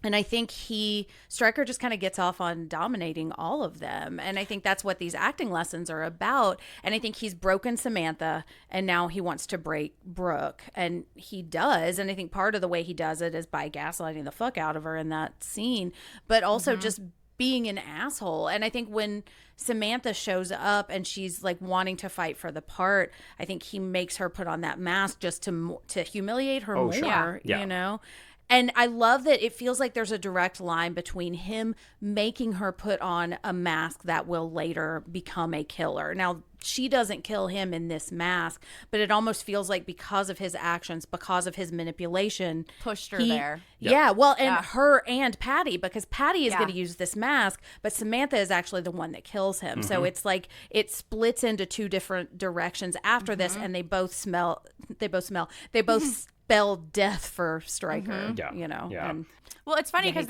S1: And I think Stryker just kind of gets off on dominating all of them. And I think that's what these acting lessons are about. And I think he's broken Samantha, and now he wants to break Brooke. And he does. And I think part of the way he does it is by gaslighting the fuck out of her in that scene, but also just being an asshole. And I think when Samantha shows up and she's like wanting to fight for the part, I think he makes her put on that mask just to humiliate her more, you know? And I love that it feels like there's a direct line between him making her put on a mask that will later become a killer. Now, she doesn't kill him in this mask, but it almost feels like because of his actions, because of his manipulation,
S2: pushed her there.
S1: Yeah, well, and her and Patty, because Patty is going to use this mask, but Samantha is actually the one that kills him. So it's like it splits into two different directions after this, and they both spell death for Stryker, you know. And
S2: well, it's funny because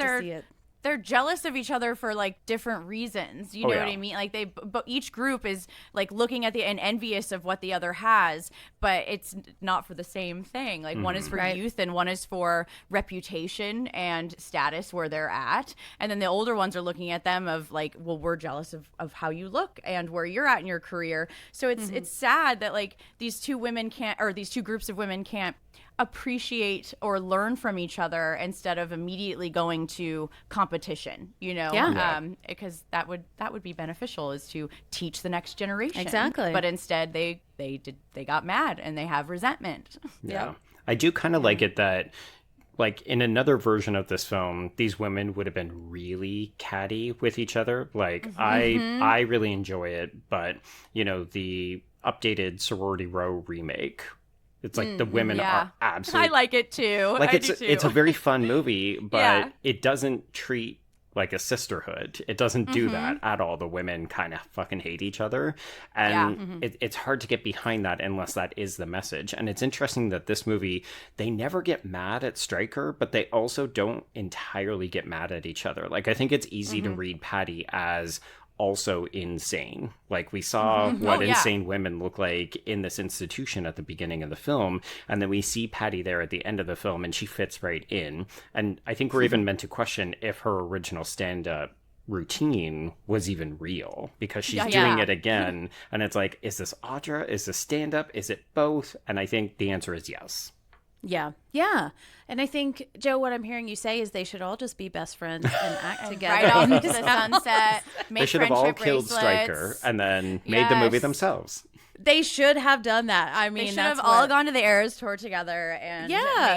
S2: they're jealous of each other for like different reasons. You know what I mean? Like but each group is like looking at and envious of what the other has, but it's not for the same thing. Like one is for youth and one is for reputation and status where they're at. And then the older ones are looking at them of like, well, we're jealous of how you look and where you're at in your career. So it's sad that like these two groups of women can't appreciate or learn from each other instead of immediately going to competition,
S1: Yeah.
S2: Because that would be beneficial, is to teach the next generation.
S1: Exactly.
S2: But instead they got mad and they have resentment.
S3: Yeah. I do kind of like it that, like, in another version of this film, these women would have been really catty with each other. Like, I really enjoy it, but, the updated Sorority Row remake, it's like the women are absolutely...
S2: I like it too.
S3: Like,
S2: I do too.
S3: it's a very fun movie, but
S2: Yeah.
S3: it doesn't treat like a sisterhood. It doesn't do that at all. The women kind of fucking hate each other. And it's hard to get behind that unless that is the message. And it's interesting that this movie, they never get mad at Stryker, but they also don't entirely get mad at each other. Like, I think it's easy to read Patty as also insane. Like, we saw what insane women look like in this institution at the beginning of the film, and then we see Patty there at the end of the film, and she fits right in. And I think we're even meant to question if her original stand-up routine was even real, because she's doing it again, and it's like, is this Audra? Is this stand-up? Is it both? And I think the answer is yes.
S1: Yeah. Yeah. And I think, Joe, what I'm hearing you say is they should all just be best friends and act together.
S2: Right off into the sunset.
S3: They should have all killed Stryker and then made the movie themselves.
S1: They should have done that. I mean,
S2: They should
S1: that's
S2: have all gone to the Eras tour together and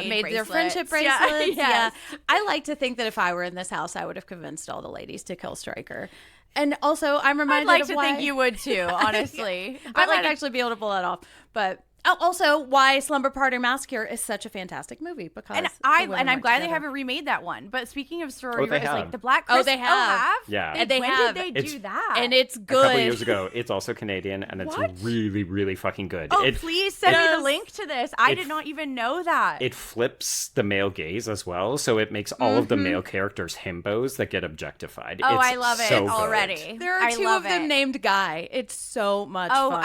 S1: made their friendship
S2: bracelets.
S1: bracelets.
S2: Yeah, yes.
S1: I like to think that if I were in this house, I would have convinced all the ladies to kill Stryker. And also, I'm reminded
S2: I'd like
S1: of
S2: to
S1: why...
S2: think you would too, honestly.
S1: I'd like to actually be able to pull that off. But also, why Slumber Party Massacre is such a fantastic movie, because
S2: I'm glad they haven't remade that one. But speaking of sorority,
S3: they
S2: it's
S3: have.
S2: like the Black Christmas.
S1: they have.
S3: Yeah.
S1: And they
S2: when
S1: have.
S2: did they do that?
S1: And it's
S3: A
S1: good.
S3: couple years ago. It's also Canadian, and it's really, really fucking good.
S2: Oh, please send me the link to this. I did not even know that.
S3: It flips the male gaze as well, so it makes all of the male characters himbos that get objectified.
S2: Oh,
S3: It's
S2: I love it
S3: so good.
S2: already.
S1: There are
S2: I
S1: two
S2: love
S1: of them
S2: it.
S1: named Guy. It's so much
S2: Oh,
S1: fun.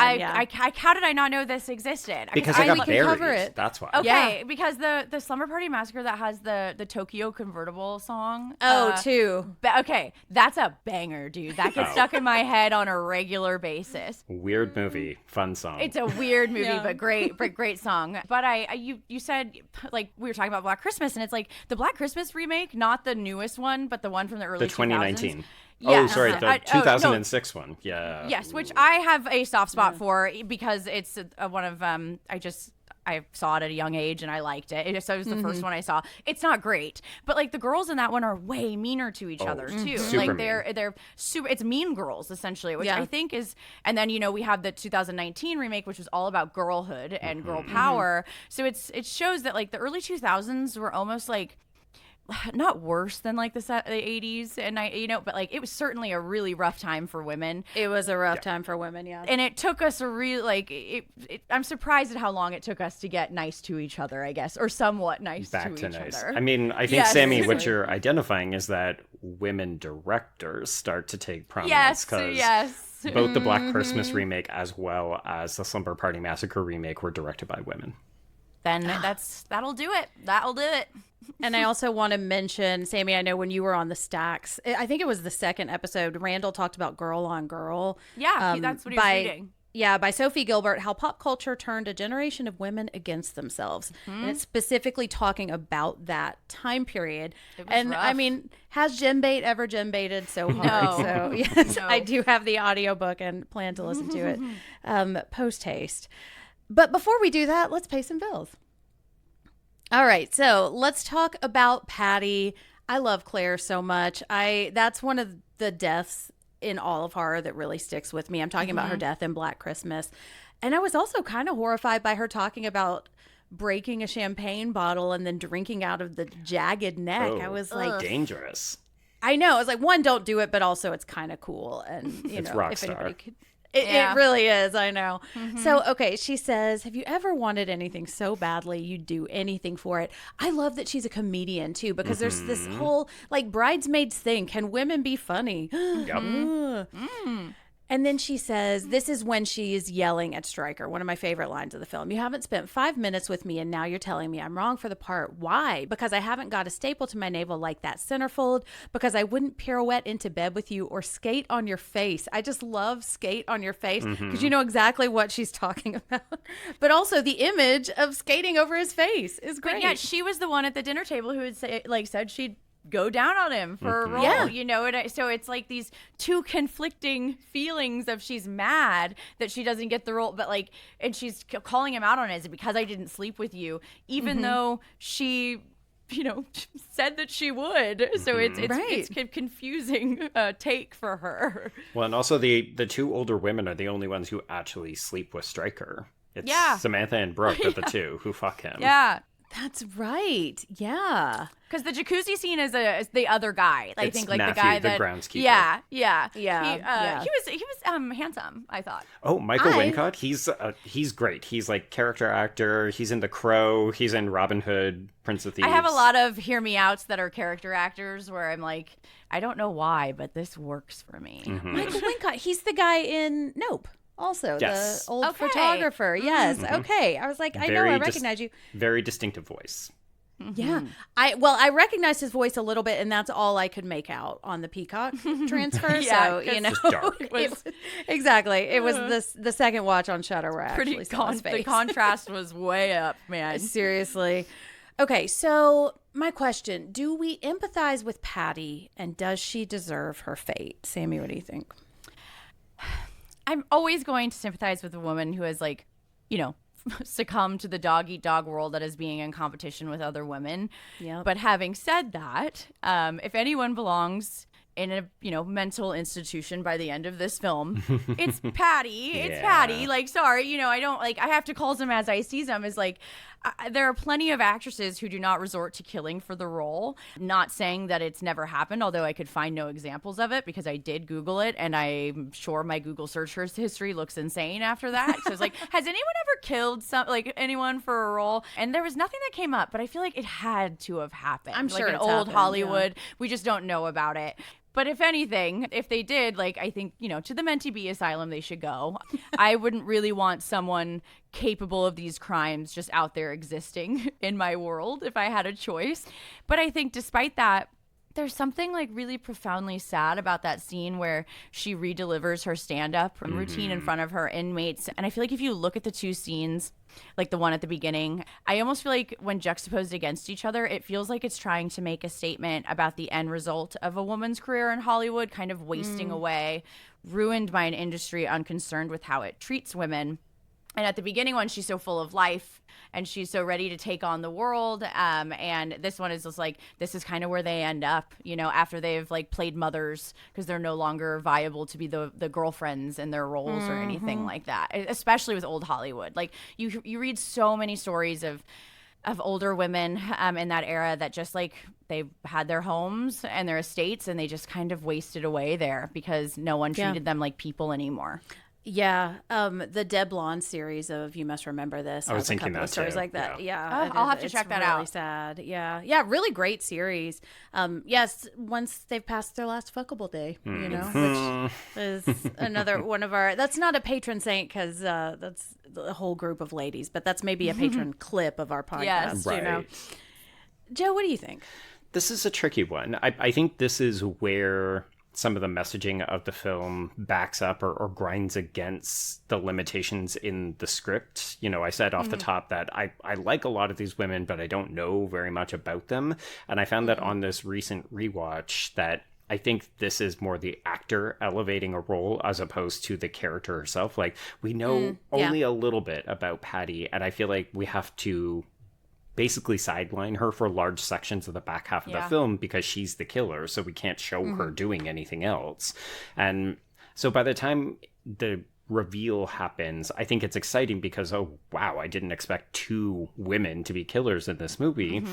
S2: how did I not know this existed?
S3: Because
S1: I
S3: I got
S1: can
S3: buried.
S1: cover it.
S3: That's why.
S2: Okay,
S1: Yeah.
S2: because the Slumber Party Massacre that has the Tokyo convertible song.
S1: Two.
S2: Okay, that's a banger, dude. That gets stuck in my head on a regular basis.
S3: Weird movie, fun song.
S2: It's a weird movie,
S1: Yeah.
S2: but great song. But you said, like, we were talking about Black Christmas, and it's like the Black Christmas remake, not the newest one, but the one from the early
S3: the 2019.
S2: 2000s.
S3: Oh,
S2: Yes.
S3: sorry, the
S2: No.
S3: 2006 one. Yeah.
S2: Yes, which I have a soft spot for because it's one of I saw it at a young age and I liked it. So it was the first one I saw. It's not great, but like the girls in that one are way meaner to each other too.
S3: super
S2: Like
S3: mean.
S2: they're super. It's Mean Girls essentially, which
S1: Yeah.
S2: I think is. And then we have the 2019 remake, which was all about girlhood and girl power. So it shows that like the early 2000s were almost like. Not worse than like the 80s and but like it was certainly a really rough time for women.
S1: It was a rough time for women, yeah.
S2: And it took us a real I'm surprised at how long it took us to get nice to each other, I guess, or somewhat nice
S3: Back
S2: to
S3: to
S2: each
S3: nice.
S2: other.
S3: I mean, I think,
S2: Yes.
S3: Sammy, what you're identifying is that women directors start to take prominence.
S2: Yes.
S3: Both the Black Christmas remake as well as the Slumber Party Massacre remake were directed by women.
S2: Then that'll do it. That'll do it.
S1: And I also want to mention, Sammy, I know when you were on the Stacks, I think it was the second episode, Randall talked about Girl on Girl.
S2: Yeah, that's what he was reading.
S1: Yeah, by Sophie Gilbert, how pop culture turned a generation of women against themselves. And it's specifically talking about that time period. And I
S2: rough.
S1: mean, has Gem Bait ever Gem Baited so hard?
S2: No.
S1: So yes,
S2: No.
S1: I do have the audiobook and plan to listen to it post haste. But before we do that, let's pay some bills. All right, so let's talk about Patty. I love Claire so much. That's one of the deaths in all of horror that really sticks with me. I'm talking about her death in Black Christmas. And I was also kind of horrified by her talking about breaking a champagne bottle and then drinking out of the jagged neck. I was like,
S3: dangerous.
S1: I know. I was like, one, don't do it, but also it's kind of cool. And,
S3: It's
S1: know,
S3: rock
S1: if
S3: star.
S1: anybody could.
S2: Yeah.
S1: It really is. I know. So, okay, she says, have you ever wanted anything so badly you'd do anything for it? I love that she's a comedian, too, because there's this whole, like, bridesmaids thing. Can women be funny?
S3: Yep.
S1: And then she says, this is when she is yelling at Stryker, one of my favorite lines of the film. You haven't spent 5 minutes with me and now you're telling me I'm wrong for the part. Why? Because I haven't got a staple to my navel like that centerfold. Because I wouldn't pirouette into bed with you or skate on your face. I just love skate on your face because you know exactly what she's talking about. But also the image of skating over his face is great.
S2: But yet she was the one at the dinner table who had said she'd go down on him for a role, so it's like these two conflicting feelings of she's mad that she doesn't get the role, but like, and she's calling him out on it, is it because I didn't sleep with you, even though she said that she would. So it's a confusing take for her.
S3: Well, and also the two older women are the only ones who actually sleep with Stryker. It's Samantha and Brooke are the two who fuck him.
S2: Yeah.
S1: That's right. Yeah.
S2: Because the jacuzzi scene is the other guy. I think like
S3: Matthew,
S2: the guy
S3: the
S2: that
S3: groundskeeper.
S2: Yeah. He was handsome, I thought.
S3: Oh, Michael Wincott, he's great. He's like character actor. He's in The Crow. He's in Robin Hood, Prince of Thieves.
S2: I have a lot of hear me outs that are character actors where I'm like, I don't know why, but this works for me.
S1: Michael Wincott, he's the guy in Nope. Also,
S3: yes.
S1: The old photographer. Yes. Okay. I was like, I recognize you.
S3: Very distinctive voice.
S1: Yeah. I recognized his voice a little bit, and that's all I could make out on the Peacock transfer. So,
S3: It's dark.
S1: Exactly. It was the second watch on Shudder where I actually saw his face.
S2: The contrast was way up, man.
S1: Seriously. Okay, so my question, do we empathize with Patty, and does she deserve her fate? Sammy, what do you think?
S2: I'm always going to sympathize with a woman who has, like, succumbed to the dog-eat-dog world that is being in competition with other women.
S1: Yep.
S2: But having said that, if anyone belongs in a mental institution by the end of this film, it's Patty. It's Patty. Like, sorry, I don't, like, I have to call them as I see them. Is like, there are plenty of actresses who do not resort to killing for the role. Not saying that it's never happened, although I could find no examples of it because I did Google it, and I'm sure my Google search history looks insane after that. So it's like, has anyone ever killed anyone for a role? And there was nothing that came up, but I feel like it had to have happened.
S1: I'm sure
S2: like in
S1: it's
S2: old
S1: happened,
S2: Hollywood, we just don't know about it. But if anything, if they did, like, I think, to the Mentee B asylum they should go. I wouldn't really want someone capable of these crimes just out there existing in my world if I had a choice. But I think despite that, there's something like really profoundly sad about that scene where she redelivers her stand-up routine in front of her inmates. And I feel like if you look at the two scenes, like the one at the beginning, I almost feel like when juxtaposed against each other, it feels like it's trying to make a statement about the end result of a woman's career in Hollywood, kind of wasting away, ruined by an industry unconcerned with how it treats women. And at the beginning one, she's so full of life and she's so ready to take on the world. And this one is just like, this is kind of where they end up, after they've like played mothers because they're no longer viable to be the girlfriends in their roles or anything like that, especially with old Hollywood. Like you read so many stories of older women in that era that just like they had their homes and their estates and they just kind of wasted away there because no one treated them like people anymore.
S1: Yeah, the Dead Blonde series of You Must Remember This.
S3: I was
S1: has a
S3: thinking
S1: couple of
S3: that
S1: stories
S3: too.
S1: like that.
S2: Oh, I'll have to check that out.
S1: It's really sad. Yeah, really great series. Yes, once they've passed their last fuckable day, which is another one of our. That's not a patron saint because that's the whole group of ladies, but that's maybe a patron clip of our podcast.
S2: Yes.
S3: Right.
S1: Joe, what do you think?
S3: This is a tricky one. I think this is where some of the messaging of the film backs up or grinds against the limitations in the script. I said off the top that I like a lot of these women, but I don't know very much about them. And I found that on this recent rewatch that I think this is more the actor elevating a role as opposed to the character herself. Like, we know only a little bit about Patty, and I feel like we have to basically sideline her for large sections of the back half of the film because she's the killer, so we can't show her doing anything else. And so by the time the reveal happens, I think it's exciting because, oh wow, I didn't expect two women to be killers in this movie.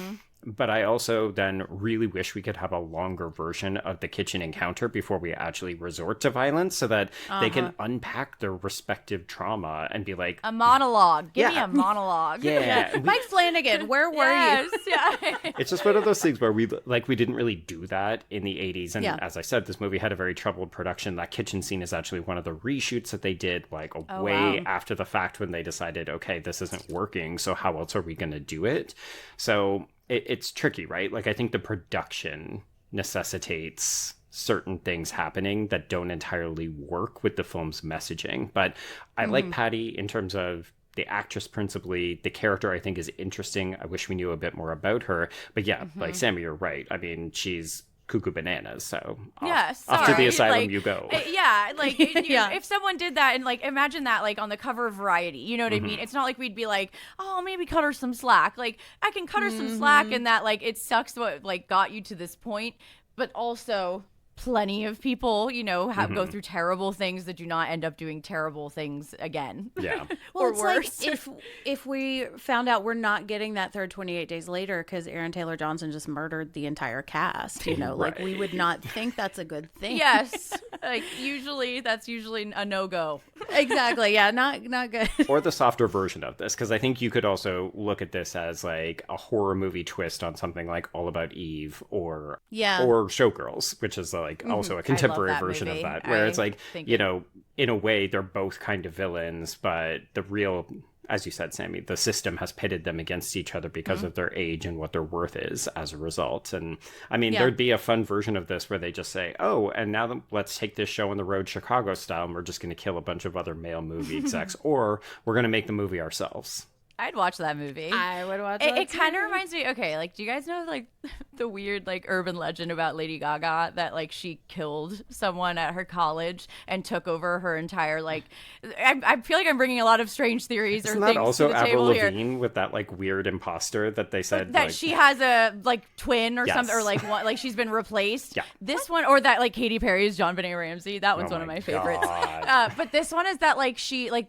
S3: But I also then really wish we could have a longer version of the kitchen encounter before we actually resort to violence so that they can unpack their respective trauma and be like,
S2: A monologue. Give me
S3: Yeah.
S2: a monologue.
S3: yeah.
S1: Mike Flanagan, where were
S2: Yes,
S1: you?
S2: yeah.
S3: It's just one of those things where we didn't really do that in the 80s. And
S1: Yeah.
S3: as I said, this movie had a very troubled production. That kitchen scene is actually one of the reshoots that they did way
S2: wow.
S3: after the fact when they decided, okay, this isn't working. So how else are we going to do it? So it's tricky, right? Like, I think the production necessitates certain things happening that don't entirely work with the film's messaging. But I like Patty in terms of the actress principally. The character, I think, is interesting. I wish we knew a bit more about her. But yeah, like Sammy, you're right. I mean, she's cuckoo bananas. So off to the asylum
S2: like,
S3: you go.
S2: Yeah, like
S1: Yeah.
S2: if someone did that and like imagine that like on the cover of Variety, you know what I mean? It's not like we'd be like, oh, maybe cut her some slack. Like I can cut her some slack and that like it sucks what like got you to this point, but also plenty of people, you know, go through terrible things that do not end up doing terrible things again.
S3: Yeah.
S1: Well,
S2: Or
S1: it's
S2: worse.
S1: like if we found out we're not getting that third 28 days later because Aaron Taylor Johnson just murdered the entire cast, you know, like we would not think that's a good thing.
S2: Yes. Like that's usually a no-go.
S1: Exactly. Yeah, not good.
S3: Or the softer version of this, because I think you could also look at this as like a horror movie twist on something like All About Eve or Showgirls, which is like also a contemporary
S2: that
S3: version
S2: movie.
S3: of that, where it's
S2: I
S3: like,
S2: think
S3: you know, in a way they're both kind of villains, but the real, as you said, Sammy, the system has pitted them against each other because of their age and what their worth is as a result. And I mean, there'd be a fun version of this where they just say, oh, and now let's take this show on the road Chicago style, and we're just going to kill a bunch of other male movie execs, or we're going to make the movie ourselves.
S2: I'd watch that movie.
S1: I would watch
S2: It kind of reminds me, okay, like, do you guys know, like, the weird, like, urban legend about Lady Gaga that, like, she killed someone at her college and took over her entire, like, I feel like I'm bringing a lot of strange theories
S3: Isn't
S2: or
S3: that
S2: things
S3: also
S2: to the
S3: Avril
S2: table here.
S3: Lavigne with that, like, weird imposter that they said?
S2: That
S3: like,
S2: she has a, like, twin or
S3: Yes.
S2: something, or, like, one, like, she's been replaced.
S3: Yeah.
S2: This one, or that, like, Katy Perry's John Benet Ramsey. That one's
S3: Oh
S2: one of
S3: my
S2: my favorites.
S3: God.
S2: But this one is that, like,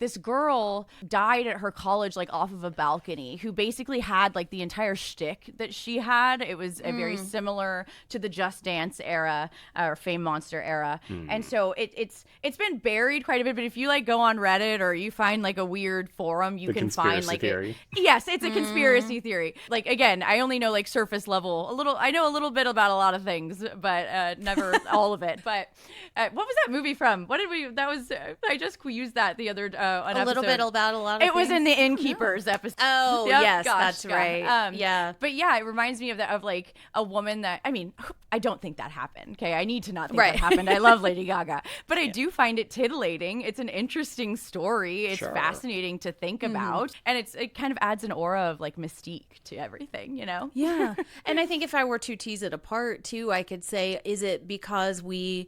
S2: this girl died at her college, like, off of a balcony, who basically had like the entire shtick that she had. It was very similar to the Just Dance era or Fame Monster era, and so it's been buried quite a bit. But if you like go on Reddit or you find like a weirard forum, you
S3: The
S2: can find
S3: conspiracy
S2: like
S3: theory.
S2: Yes, it's a conspiracy theory. Like again, I only know like surface level. I know a little bit about a lot of things, but never all of it. But what was that movie from? What did we? That was I just used that the other an
S1: a little
S2: episode.
S1: bit about a lot of
S2: It was
S1: things.
S2: in the Innkeepers episode.
S1: Oh,
S2: Yep,
S1: yes,
S2: gosh,
S1: that's
S2: yeah.
S1: right. Yeah.
S2: But yeah, it reminds me of that, of like a woman that, I mean, I don't think that happened. Okay. I need to not think
S1: Right.
S2: that happened. I love Lady Gaga, but I do find it titillating. It's an interesting story. It's
S3: Sure.
S2: fascinating to think about. And it kind of adds an aura of like mystique to everything, you know?
S1: Yeah. And I think if I were to tease it apart too, I could say, is it because we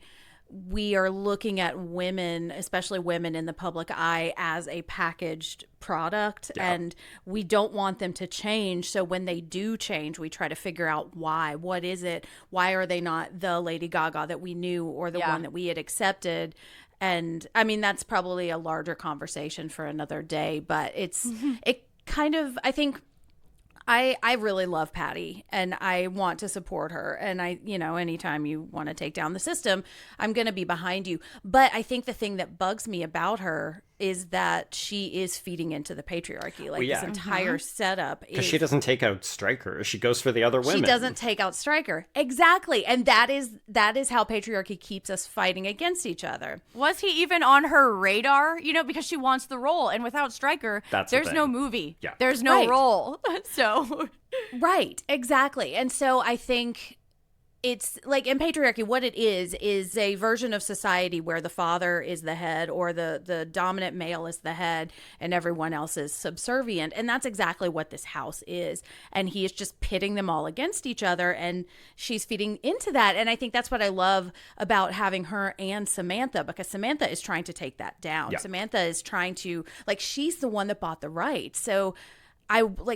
S1: are looking at women, especially women in the public eye, as a packaged product, and we don't want them to change. So when they do change, we try to figure out why. What is it? Why are they not the Lady Gaga that we knew or the one that we had accepted? And I mean, that's probably a larger conversation for another day, but it kind of, I think, I really love Patty and I want to support her. And anytime you want to take down the system, I'm going to be behind you. But I think the thing that bugs me about her is that she is feeding into the patriarchy. Like this entire setup is.
S3: Because she doesn't take out Stryker. She goes for the other women.
S1: She doesn't take out Stryker. Exactly. And that is how patriarchy keeps us fighting against each other.
S2: Was he even on her radar? You know, because she wants the role. And without Stryker,
S3: That's the
S2: there's no
S3: thing.
S2: movie.
S3: Yeah.
S2: There's no
S1: Right.
S2: role. So.
S1: Right. Exactly. And so I think it's like in patriarchy, what it is a version of society where the father is the head or the dominant male is the head and everyone else is subservient. And that's exactly what this house is. And he is just pitting them all against each other and she's feeding into that. And I think that's what I love about having her and Samantha, because Samantha is trying to take that down.
S3: Yeah.
S1: Samantha is trying to, like, she's the one that bought the rights. So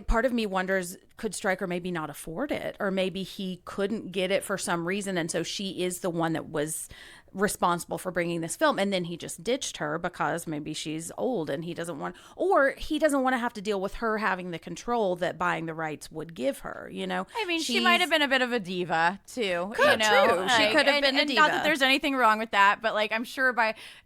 S1: part of me wonders, could Stryker maybe not afford it, or maybe he couldn't get it for some reason, and so she is the one that was responsible for bringing this film, and then he just ditched her because maybe she's old and he doesn't want to have to deal with her having the control that buying the rights would give her, you know.
S2: I mean, she might have been a bit of a diva too.
S1: True. She could have been a diva.
S2: Not that there's anything wrong with that, but like I'm sure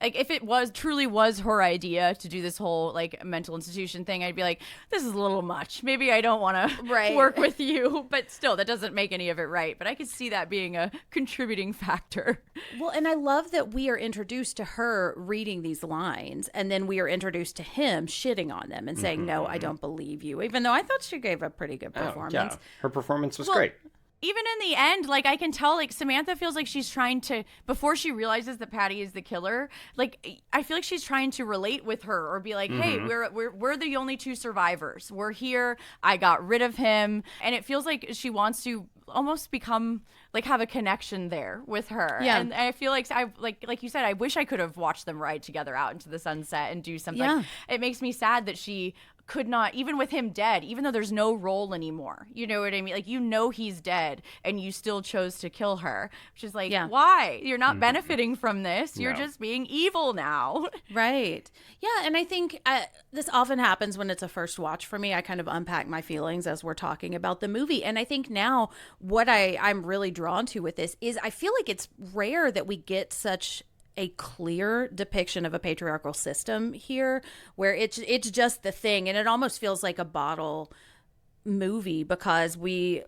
S2: if it truly was her idea to do this whole like mental institution thing, I'd be like, this is a little much. Maybe I don't want to work with you, but still, that doesn't make any of it right. But I could see that being a contributing factor.
S1: Well, and I love that we are introduced to her reading these lines, and then we are introduced to him shitting on them and saying, no, I don't believe you, even though I thought she gave a pretty good performance.
S3: Yeah. Her performance was great.
S2: Even in the end, like, I can tell, like, Samantha feels like she's trying to, before she realizes that Patty is the killer, like, I feel like she's trying to relate with her or be like, hey, we're the only two survivors. We're here. I got rid of him. And it feels like she wants to almost become, like, have a connection there with her.
S1: Yeah.
S2: And I feel like, like you said, I wish I could have watched them ride together out into the sunset and do something.
S1: Yeah.
S2: It makes me sad that she could not, even with him dead, even though there's no role anymore, you know what I mean? Like, you know he's dead and you still chose to kill her, which is like, why? You're not benefiting from this. You're just being evil now.
S1: Right. Yeah, and I think this often happens when it's a first watch for me. I kind of unpack my feelings as we're talking about the movie. And I think now what I'm really drawn to with this is I feel like it's rare that we get such a clear depiction of a patriarchal system here, where it's just the thing, and it almost feels like a bottle movie, because we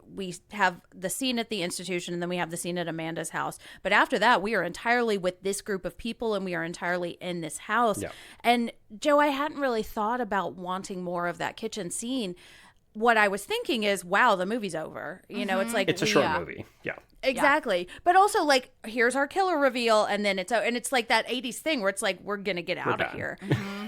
S1: have the scene at the institution and then we have the scene at Amanda's house, but after that we are entirely with this group of people and we are entirely in this house. And Joe, I hadn't really thought about wanting more of that kitchen scene. What I was thinking is, wow, the movie's over, you know. It's like
S3: it's a short movie.
S1: Exactly. But also, like, here's our killer reveal, and then it's like that 80s thing where it's like, we're going to get out of here.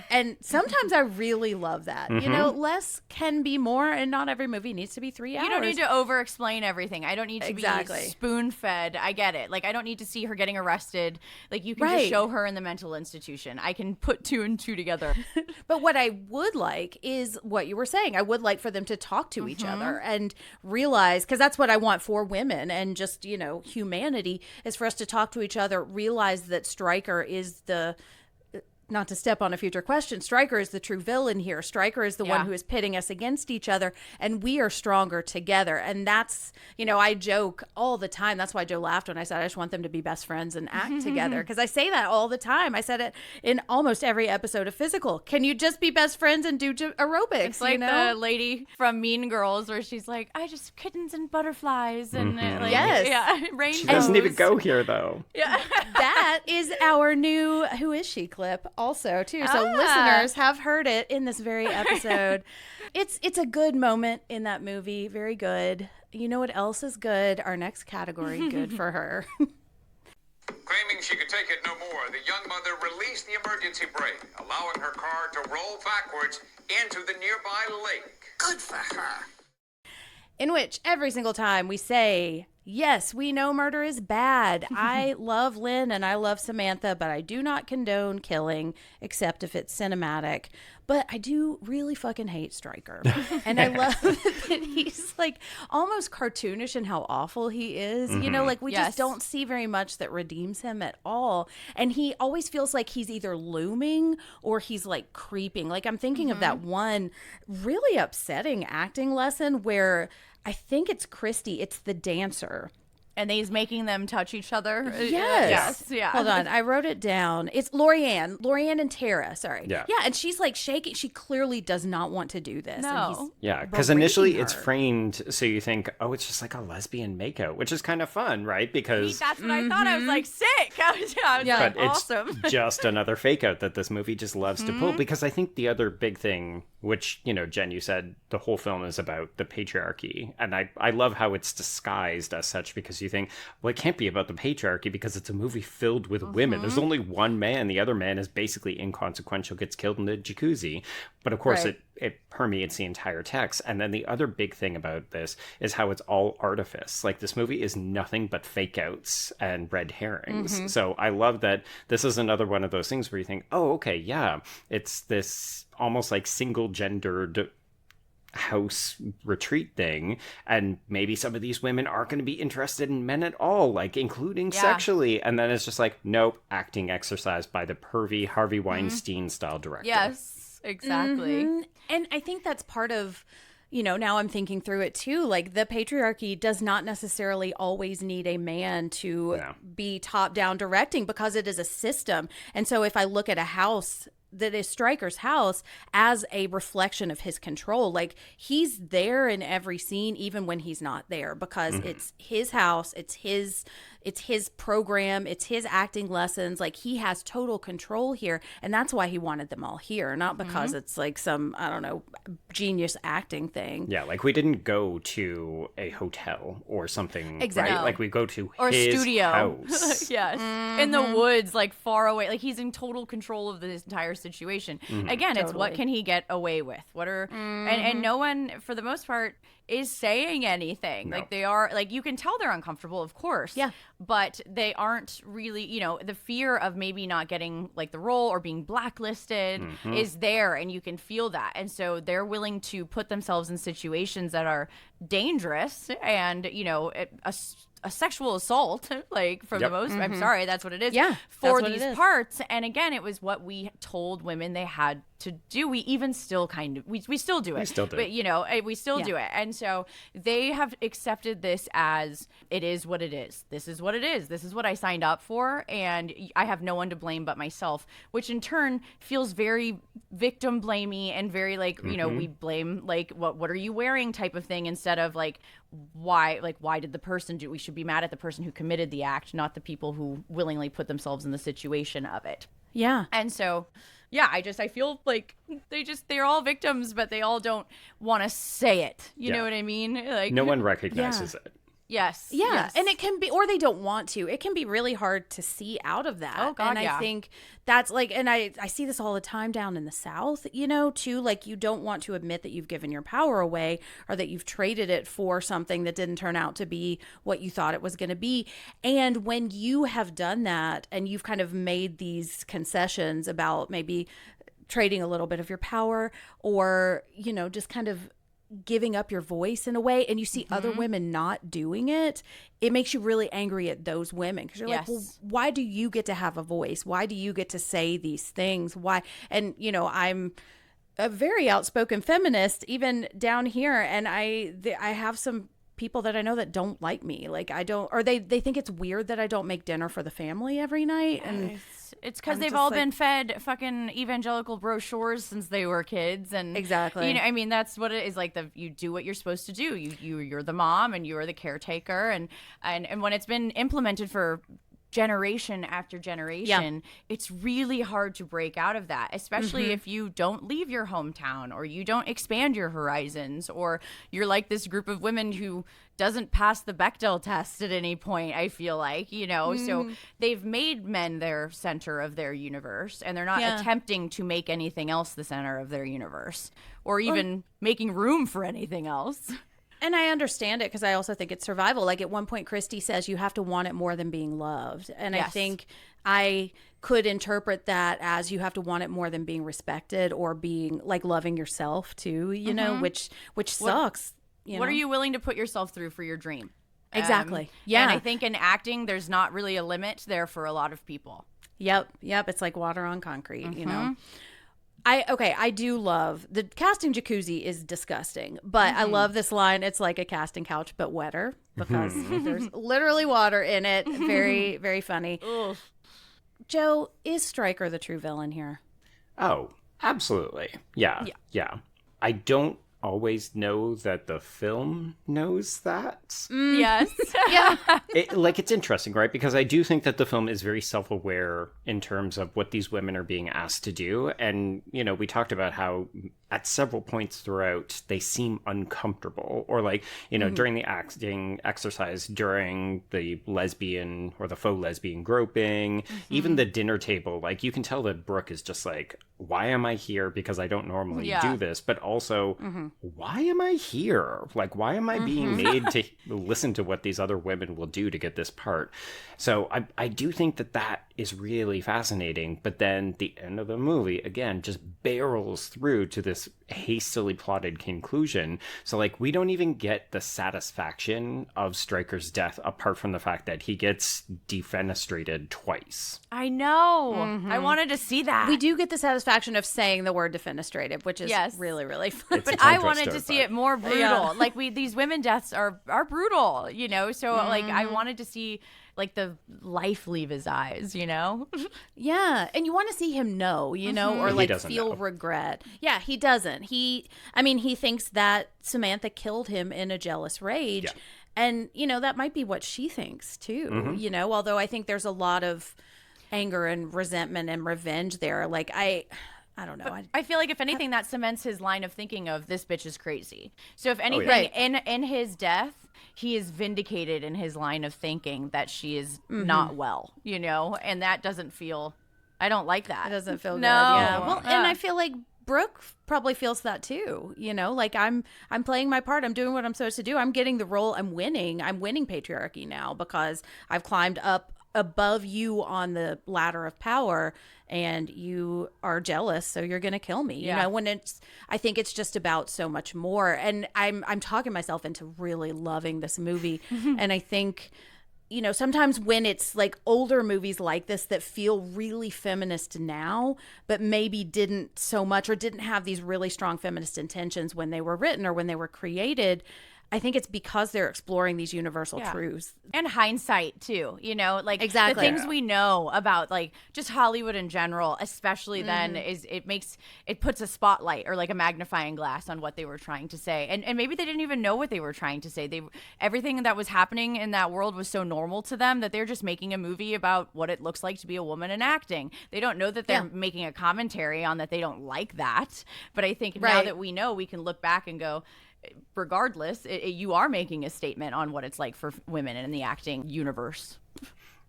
S1: And sometimes I really love that. You know, less can be more, and not every movie needs to be 3 hours.
S2: You don't need to over-explain everything. I don't need to be spoon-fed. I get it. Like, I don't need to see her getting arrested. Like, you can just show her in the mental institution. I can put 2 and 2 together.
S1: But what I would like is what you were saying. I would like for them to talk to each other and realize, because that's what I want for women and just, you know, humanity, is for us to talk to each other, realize that Stryker is the, not to step on a future question, Stryker is the true villain here. Stryker is the one who is pitting us against each other, and we are stronger together. And that's, you know, I joke all the time. That's why Joe laughed when I said I just want them to be best friends and act together, because I say that all the time. I said it in almost every episode of Physical. Can you just be best friends and do aerobics?
S2: It's like,
S1: you know?
S2: the lady from Mean Girls where she's like, I just kittens and butterflies and like, rainbows.
S3: She doesn't even go here though.
S1: That is our new Who Is She clip also too. So listeners have heard it in this very episode. It's a good moment in that movie. Very good. You know what else is good? Our next category, good for her.
S7: Claiming she could take it no more, the young mother released the emergency brake, allowing her car to roll backwards into the nearby lake.
S4: Good for her.
S1: In which every single time we say, yes, we know murder is bad. I love Lynn and I love Samantha, but I do not condone killing, except if it's cinematic. But I do really fucking hate Stryker. And I love that he's like almost cartoonish in how awful he is. You know, like we just don't see very much that redeems him at all. And he always feels like he's either looming or he's like creeping. Like I'm thinking of that one really upsetting acting lesson where I think it's Christy, it's the dancer.
S2: And he's making them touch each other.
S1: Yes.
S2: Yeah.
S1: Hold on. I wrote it down. It's Lorianne and Tara. Sorry.
S3: Yeah.
S1: Yeah. And she's like shaking. She clearly does not want to do this.
S2: No.
S1: And he's
S3: because initially it's framed so you think, oh, it's just like a lesbian makeout, which is kind of fun, right? Because
S2: that's what I thought. I was like, sick. I was like,
S3: but
S2: awesome.
S3: It's just another fake out that this movie just loves to pull. Because I think the other big thing, which, you know, Jen, you said the whole film is about the patriarchy. And I love how it's disguised as such, because you think, well, it can't be about the patriarchy because it's a movie filled with women. There's only one man. The other man is basically inconsequential, gets killed in the jacuzzi. But of course, it permeates the entire text. And then the other big thing about this is how it's all artifice. Like, this movie is nothing but fake outs and red herrings. So I love that this is another one of those things where you think, oh, okay, yeah, it's this almost like single gendered house retreat thing, and maybe some of these women aren't going to be interested in men at all, like including sexually, and then it's just like, nope, acting exercise by the pervy Harvey Weinstein style director.
S2: Yes, exactly.
S1: And I think that's part of, now I'm thinking through it too, like the patriarchy does not necessarily always need a man to be top down directing, because it is a system. And so if I look at a house that is Stryker's house as a reflection of his control, like he's there in every scene, even when he's not there, because it's his house, it's his program, it's his acting lessons. Like he has total control here, and that's why he wanted them all here, not because it's like some, I don't know, genius acting thing.
S3: Yeah, like we didn't go to a hotel or something,
S1: Exactly.
S3: right? Like we go to
S2: Or
S3: his
S2: studio.
S3: house.
S2: Yes. In the woods, like far away. Like he's in total control of this entire situation. Again, it's what can he get away with? What are and no one, for the most part, is saying anything.
S3: No.
S2: Like they are, like you can tell they're uncomfortable, of course.
S1: Yeah.
S2: But they aren't really, the fear of maybe not getting like the role or being blacklisted is there, and you can feel that. And so they're willing to put themselves in situations that are dangerous and, a sexual assault, like for the most, I'm sorry, that's what it is.
S1: Yeah,
S2: for
S1: that's what
S2: these
S1: it is.
S2: parts. And again, it was what we told women they had to do. We even still kind of, we still do it.
S3: We still do.
S2: But, we still do it. And so they have accepted this as it is what it is. This is what it is. This is what I signed up for. And I have no one to blame but myself, which in turn feels very victim blamey and very like, we blame like, what are you wearing type of thing, instead of like, why did the person do, we should be mad at the person who committed the act, not the people who willingly put themselves in the situation of it.
S1: Yeah.
S2: And so, yeah, I feel like they're all victims, but they all don't want to say it. You know what I mean? Like
S3: No one recognizes it.
S2: Yes.
S1: Yeah.
S2: Yes.
S1: And it can be, or they don't want to. It can be really hard to see out of that.
S2: Oh, God,
S1: and I think that's like, and I see this all the time down in the South, too. Like you don't want to admit that you've given your power away, or that you've traded it for something that didn't turn out to be what you thought it was going to be. And when you have done that and you've kind of made these concessions about maybe trading a little bit of your power, or, just kind of giving up your voice in a way, and you see other women not doing it, it makes you really angry at those women, because you're like, well, why do you get to have a voice? Why do you get to say these things? Why? And I'm a very outspoken feminist even down here, and I have some people that I know that don't like me, like I don't, or they think it's weird that I don't make dinner for the family every night. And
S2: it's because
S1: I'm
S2: they've
S1: just
S2: all
S1: like-
S2: been fed fucking evangelical brochures since they were kids, and
S1: Exactly.
S2: I mean, that's what it is. Like you do what you're supposed to do. You're the mom, and you're the caretaker, and when it's been implemented for generation after generation, it's really hard to break out of that, especially if you don't leave your hometown, or you don't expand your horizons, or you're like this group of women who doesn't pass the Bechdel test at any point, I feel like, so they've made men their center of their universe, and they're not attempting to make anything else the center of their universe, or even making room for anything else.
S1: And I understand it, because I also think it's survival. Like at one point, Christy says you have to want it more than being loved. And I think I could interpret that as you have to want it more than being respected, or being like loving yourself too, which sucks.
S2: What are you willing to put yourself through for your dream?
S1: Exactly.
S2: And I think in acting, there's not really a limit there for a lot of people.
S1: Yep. It's like water on concrete, I do love the casting jacuzzi is disgusting, but I love this line. It's like a casting couch, but wetter, because there's literally water in it. Very, very funny. Joe, is Stryker the true villain here?
S3: Oh, absolutely. Yeah. I don't always know that the film knows that.
S2: Yes.
S3: It's interesting, right? Because I do think that the film is very self-aware in terms of what these women are being asked to do. And, we talked about how at several points throughout, they seem uncomfortable, or like, during the acting exercise, during the lesbian or the faux lesbian groping, even the dinner table, like you can tell that Brooke is just like, why am I here? Because I don't normally do this, but also, why am I here? Like, why am I being made to listen to what these other women will do to get this part? So I do think that is really fascinating. But then the end of the movie, again, just barrels through to this hastily plotted conclusion. So, like, we don't even get the satisfaction of Stryker's death apart from the fact that he gets defenestrated twice.
S2: I know. I wanted to see that.
S1: We do get the satisfaction of saying the word defenestrated, which is really, really fun.
S3: It's a
S2: But
S3: tongue
S2: I wanted
S3: twister,
S2: to see
S3: but-
S2: it more brutal.
S1: Yeah.
S2: Like these women deaths are brutal, you know? So like I wanted to see like the life leave his eyes, you know?
S1: Yeah, and you want to see him know, you know, or
S3: He
S1: like
S3: doesn't
S1: feel
S3: know.
S1: regret. Yeah, he doesn't. He thinks that Samantha killed him in a jealous rage.
S3: Yeah.
S1: And, you know, that might be what she thinks too, you know, although I think there's a lot of anger and resentment and revenge there. Like, I don't know.
S2: I feel like if anything that cements his line of thinking of this bitch is crazy. So if anything
S1: Right.
S2: in his death, he is vindicated in his line of thinking that she is not well, you know? And that doesn't feel I don't like that.
S1: It doesn't feel
S2: No.
S1: good. Yeah. Well, and
S2: Yeah.
S1: I feel like Brooke probably feels that too. You know, like I'm playing my part. I'm doing what I'm supposed to do. I'm getting the role. I'm winning patriarchy now because I've climbed up above you on the ladder of power and you are jealous, so you're going to kill me.
S2: Yeah.
S1: You know, when I think it's just about so much more. And I'm talking myself into really loving this movie. And I think, you know, sometimes when it's like older movies like this that feel really feminist now, but maybe didn't so much or didn't have these really strong feminist intentions when they were written or when they were created, I think it's because they're exploring these universal truths.
S2: And hindsight too, you know, like
S1: Exactly.
S2: the things we know about like just Hollywood in general, especially then is it puts a spotlight or like a magnifying glass on what they were trying to say. And maybe they didn't even know what they were trying to say. Everything that was happening in that world was so normal to them that they're just making a movie about what it looks like to be a woman in acting. They don't know that they're making a commentary on that they don't like that. But I think now
S1: Right.
S2: that we know, we can look back and go, regardless, you are making a statement on what it's like for women in the acting universe.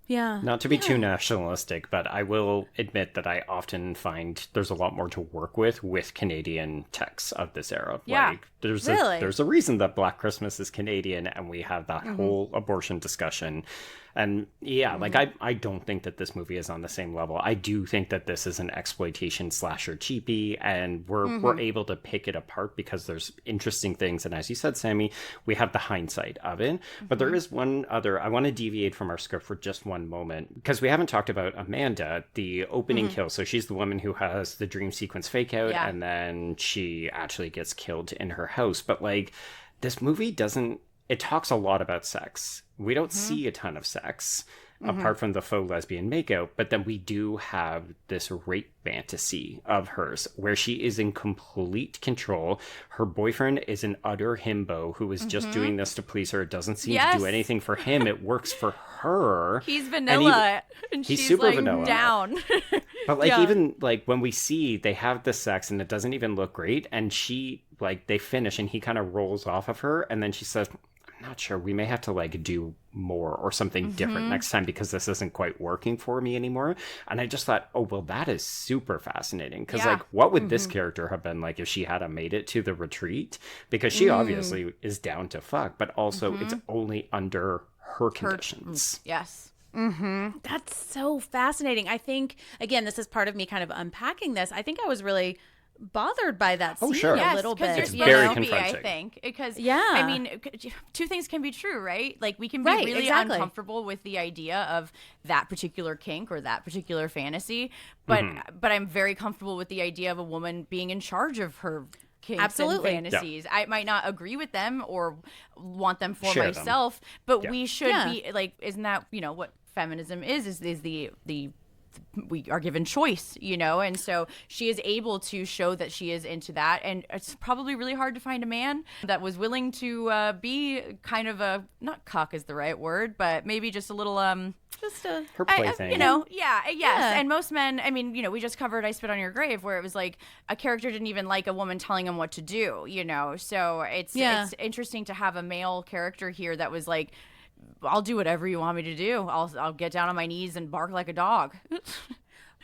S1: Yeah.
S3: Not to be too nationalistic, but I will admit that I often find there's a lot more to work with Canadian texts of this era.
S2: Yeah.
S3: Like, there's
S1: Really?
S3: there's a reason that Black Christmas is Canadian, and we have that whole abortion discussion. And yeah, like I don't think that this movie is on the same level. I do think that this is an exploitation slasher cheapie, and we're able to pick it apart because there's interesting things. And as you said, Sammy, we have the hindsight of it. But there is one other. I want to deviate from our script for just one moment because we haven't talked about Amanda, the opening kill. So she's the woman who has the dream sequence fake out,
S2: Yeah.
S3: and then she actually gets killed in her house. But like, this movie doesn't. It talks a lot about sex. We don't see a ton of sex apart from the faux lesbian makeout, but then we do have this rape fantasy of hers where she is in complete control. Her boyfriend is an utter himbo who is just doing this to please her. It doesn't seem to do
S2: Yes.
S3: anything for him. It works for her.
S2: He's
S3: And
S2: vanilla, and
S3: he's
S2: she's
S3: super
S2: like
S3: vanilla.
S2: down.
S3: But like
S2: Yeah.
S3: even like when we see they have the sex and it doesn't even look great, and she like they finish and he kind of rolls off of her, and then she says, "I'm not sure. We may have to like do more or something different next time because this isn't quite working for me anymore." And I just thought, oh well, that is super fascinating because
S2: Yeah.
S3: like what would this character have been like if she had made it to the retreat? Because she obviously is down to fuck, but also it's only under her conditions.
S2: Yes.
S1: That's so fascinating. I think, again, this is part of me kind of unpacking this. I think I was really bothered by that scene
S3: sure.
S1: a
S2: Yes,
S1: little
S2: because
S1: bit.
S2: you're
S3: It's
S1: you
S2: supposed
S3: very
S1: know?
S2: to be, I
S3: confronting.
S2: think. Because,
S1: Yeah.
S2: I mean, two things can be true, right? Like, we can be
S1: Right,
S2: really
S1: exactly.
S2: uncomfortable with the idea of that particular kink or that particular fantasy, but I'm very comfortable with the idea of a woman being in charge of her kinks
S1: Absolutely.
S2: and fantasies. I might not agree with them or want them for
S3: Share them.
S2: myself, but
S3: Yeah.
S2: we should
S1: Yeah.
S2: be, like, isn't that, what feminism is the we are given choice, and so she is able to show that she is into that. And it's probably really hard to find a man that was willing to be kind of a, not cuck is the right word, but maybe just a little
S1: Just a
S3: Her plaything.
S2: yes.
S1: Yeah.
S2: And most men, I mean, we just covered I Spit on Your Grave, where it was like a character didn't even like a woman telling him what to do, so it's interesting to have a male character here that was like, I'll do whatever you want me to do. I'll get down on my knees and bark like a dog.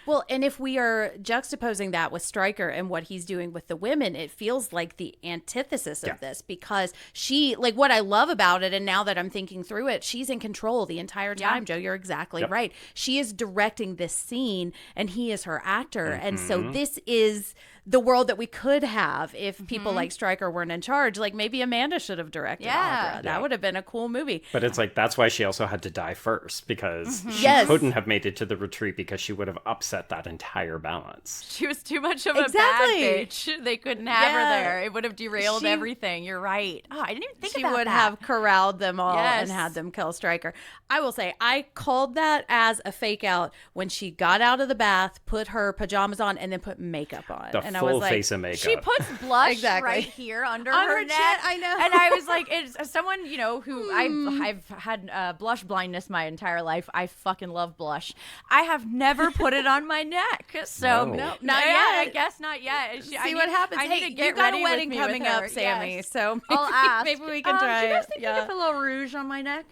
S1: Well, and if we are juxtaposing that with Stryker and what he's doing with the women, it feels like the antithesis of this, because she, like, what I love about it, and now that I'm thinking through it, she's in control the entire time. Joe, you're exactly right. She is directing this scene and he is her actor. And so this is the world that we could have if people like Stryker weren't in charge. Like, maybe Amanda should have directed Agra. That would have been a cool movie.
S3: But it's like, that's why she also had to die first, because she couldn't have made it to the retreat because she would have upset that entire balance.
S2: She was too much of a bad bitch. They couldn't have her there. It would have derailed everything. You're right. Oh, I didn't even think about that.
S1: She would have corralled them all and had them kill Stryker. I will say, I called that as a fake out when she got out of the bath, put her pajamas on, and then put makeup on.
S3: The
S1: and
S3: full
S1: I was like,
S3: face of makeup.
S2: She puts blush right here under her neck.
S1: Chin, I know.
S2: And I was like, as someone, you know, who I've had blush blindness my entire life. I fucking love blush. I have never put it on my neck. So
S3: No,
S1: not yet.
S2: I guess not yet.
S1: See what happens.
S2: I need
S1: Hey,
S2: to get
S1: you got
S2: ready
S1: a wedding
S2: with me
S1: coming
S2: with her.
S1: up, Sammy.
S2: Yes.
S1: So
S2: I'll ask.
S1: maybe we can try
S2: do you guys
S1: it.
S2: think you could put a little rouge on my neck?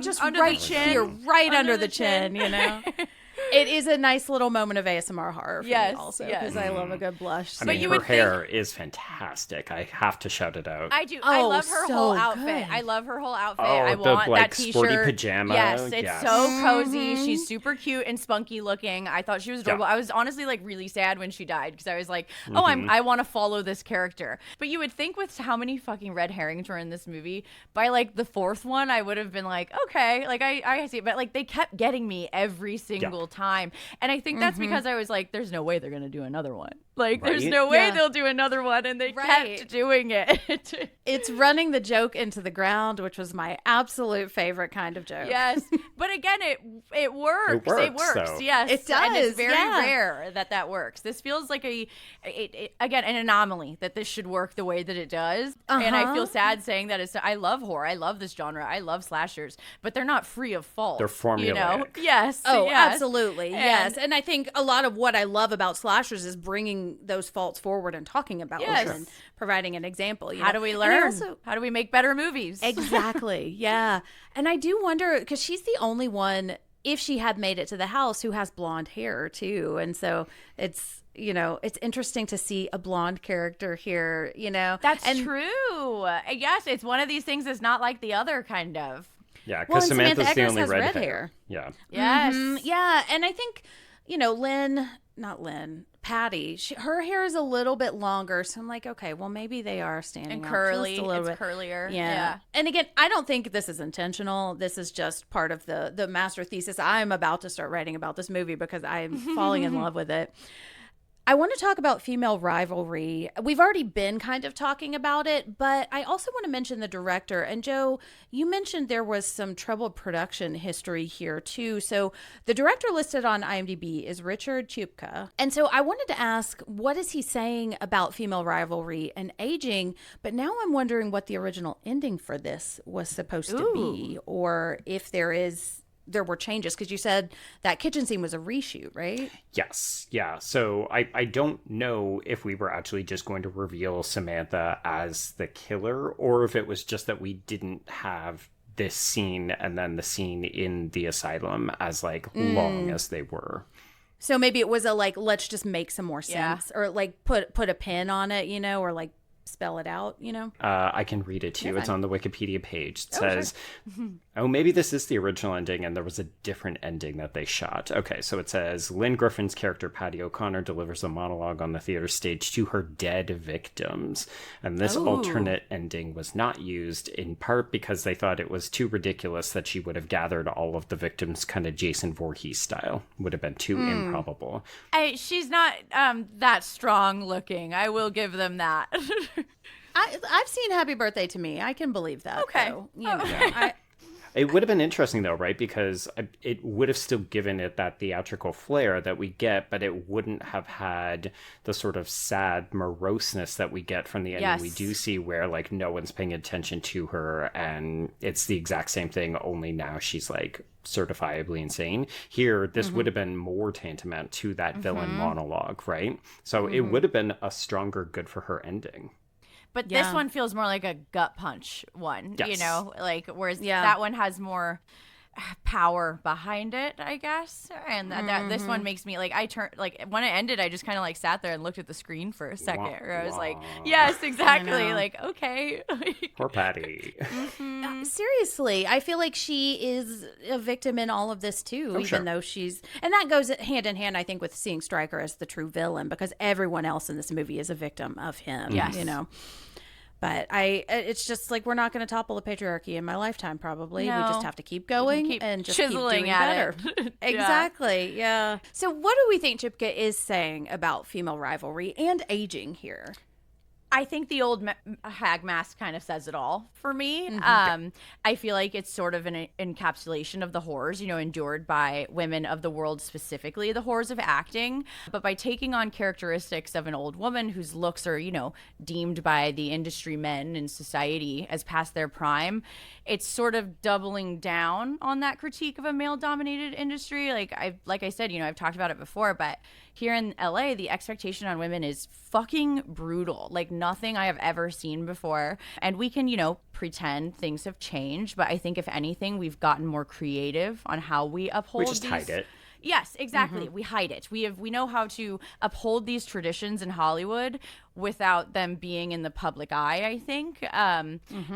S1: Just
S2: under
S1: right
S2: the chin.
S1: here, right under the chin, you know. It is a nice little moment of ASMR horror for me also, because I love a good blush.
S3: I mean, her hair is fantastic. I have to shout it out.
S2: I do. I love her whole outfit.
S1: good.
S2: I love her whole outfit.
S3: Oh,
S2: I
S3: the,
S2: want
S3: like,
S2: that t-shirt.
S3: sporty pajama.
S2: Yes, it's
S3: Yes.
S2: so cozy. She's super cute and spunky looking. I thought she was adorable.
S3: Yeah.
S2: I was honestly like really sad when she died, because I was like, oh, I want to follow this character. But you would think with how many fucking red herrings were in this movie, by like the fourth one, I would have been like, okay, like I see it. But like they kept getting me every single time. And I think that's because I was like, there's no way they're going to do another one. Like, there's no way they'll do another one. And they kept doing it.
S1: It's running the joke into the ground, which was my absolute favorite kind of joke.
S2: Yes. But again, it works. It works.
S3: Though.
S2: Yes.
S1: It does.
S2: And it's very rare that works. This feels like again, an anomaly that this should work the way that it does. And I feel sad saying that. I love horror. I love this genre. I love slashers. But they're not free of fault.
S3: They're formulaic.
S2: You know? Yes.
S1: Oh,
S2: yes.
S1: absolutely. Yes. And I think a lot of what I love about slashers is bringing those faults forward and talking about them and providing an example.
S2: How do we learn? How do we make better movies?
S1: Exactly. Yeah. And I do wonder, because she's the only one, if she had made it to the house, who has blonde hair too. And so it's, you know, it's interesting to see a blonde character here, you know.
S2: That's true. Yes, it's one of these things that's not like the other, kind of.
S3: Yeah, because Samantha's the
S1: Eggers
S3: only
S1: has
S3: red
S1: hair.
S3: Yeah.
S2: Yes.
S1: Yeah. And I think, you know, Patty, her hair is a little bit longer, so I'm like, okay, well, maybe they are standing
S2: And
S1: out
S2: curly.
S1: just a little
S2: It's
S1: bit.
S2: curlier.
S1: Yeah. And again, I don't think this is intentional. This is just part of the master thesis I'm about to start writing about this movie, because I'm falling in love with it. I want to talk about female rivalry. We've already been kind of talking about it, but I also want to mention the director. And Joe, you mentioned there was some troubled production history here too. So the director listed on IMDb is Richard Ciupka. And so I wanted to ask, what is he saying about female rivalry and aging? But now I'm wondering what the original ending for this was supposed to be, or if there were changes, because you said that kitchen scene was a reshoot, right?
S3: Yes. Yeah. So I don't know if we were actually just going to reveal Samantha as the killer, or if it was just that we didn't have this scene and then the scene in the asylum as like long as they were.
S1: So maybe it was let's just make some more sense, or like put a pin on it, you know, or like spell it out, you know?
S3: I can read it to you. It's on the Wikipedia page. It says, maybe this is the original ending and there was a different ending that they shot. Okay, so it says, Lynn Griffin's character, Patty O'Connor, delivers a monologue on the theater stage to her dead victims. And this alternate ending was not used, in part because they thought it was too ridiculous that she would have gathered all of the victims kind of Jason Voorhees style. Would have been too improbable.
S2: She's not that strong looking. I will give them that.
S1: I've seen Happy Birthday to Me. I can believe that.
S2: Okay.
S1: Though. You know,
S3: It would have been interesting, though, right? Because it would have still given it that theatrical flair that we get, but it wouldn't have had the sort of sad moroseness that we get from the ending we do see, where, like, no one's paying attention to her, and it's the exact same thing, only now she's, like, certifiably insane. Here, this would have been more tantamount to that villain monologue, right? So it would have been a stronger good for her ending.
S2: But this one feels more like a gut punch one,
S3: Yes.
S2: you know, like, whereas that one has more, power behind it, I guess. And that this one makes me like, I turned, like, when it ended, I just kind of like sat there and looked at the screen for a second, where I was like, yes, exactly, like, okay.
S3: Poor Patty.
S1: Seriously, I feel like she is a victim in all of this too, even
S3: sure.
S1: though and that goes hand in hand, I think, with seeing Stryker as the true villain, because everyone else in this movie is a victim of him.
S2: Yes.
S1: You know. But it's just like, we're not going to topple the patriarchy in my lifetime, probably.
S2: No.
S1: We just have to keep going
S2: Keep
S1: and just keep
S2: chiseling
S1: doing
S2: at
S1: better.
S2: it. Yeah.
S1: Exactly. Yeah. So what do we think Ciupka is saying about female rivalry and aging here?
S2: I think the old hag mask kind of says it all for me. I feel like it's sort of an encapsulation of the horrors, you know, endured by women of the world, specifically the horrors of acting. But by taking on characteristics of an old woman whose looks are, you know, deemed by the industry men in society as past their prime, it's sort of doubling down on that critique of a male-dominated industry. Like I said, you know, I've talked about it before, but here in LA, the expectation on women is fucking brutal, like nothing I have ever seen before. And we can, you know, pretend things have changed, but I think if anything, we've gotten more creative on how we uphold
S3: We just hide it.
S2: Yes, exactly. We hide it. We know how to uphold these traditions in Hollywood without them being in the public eye, I think.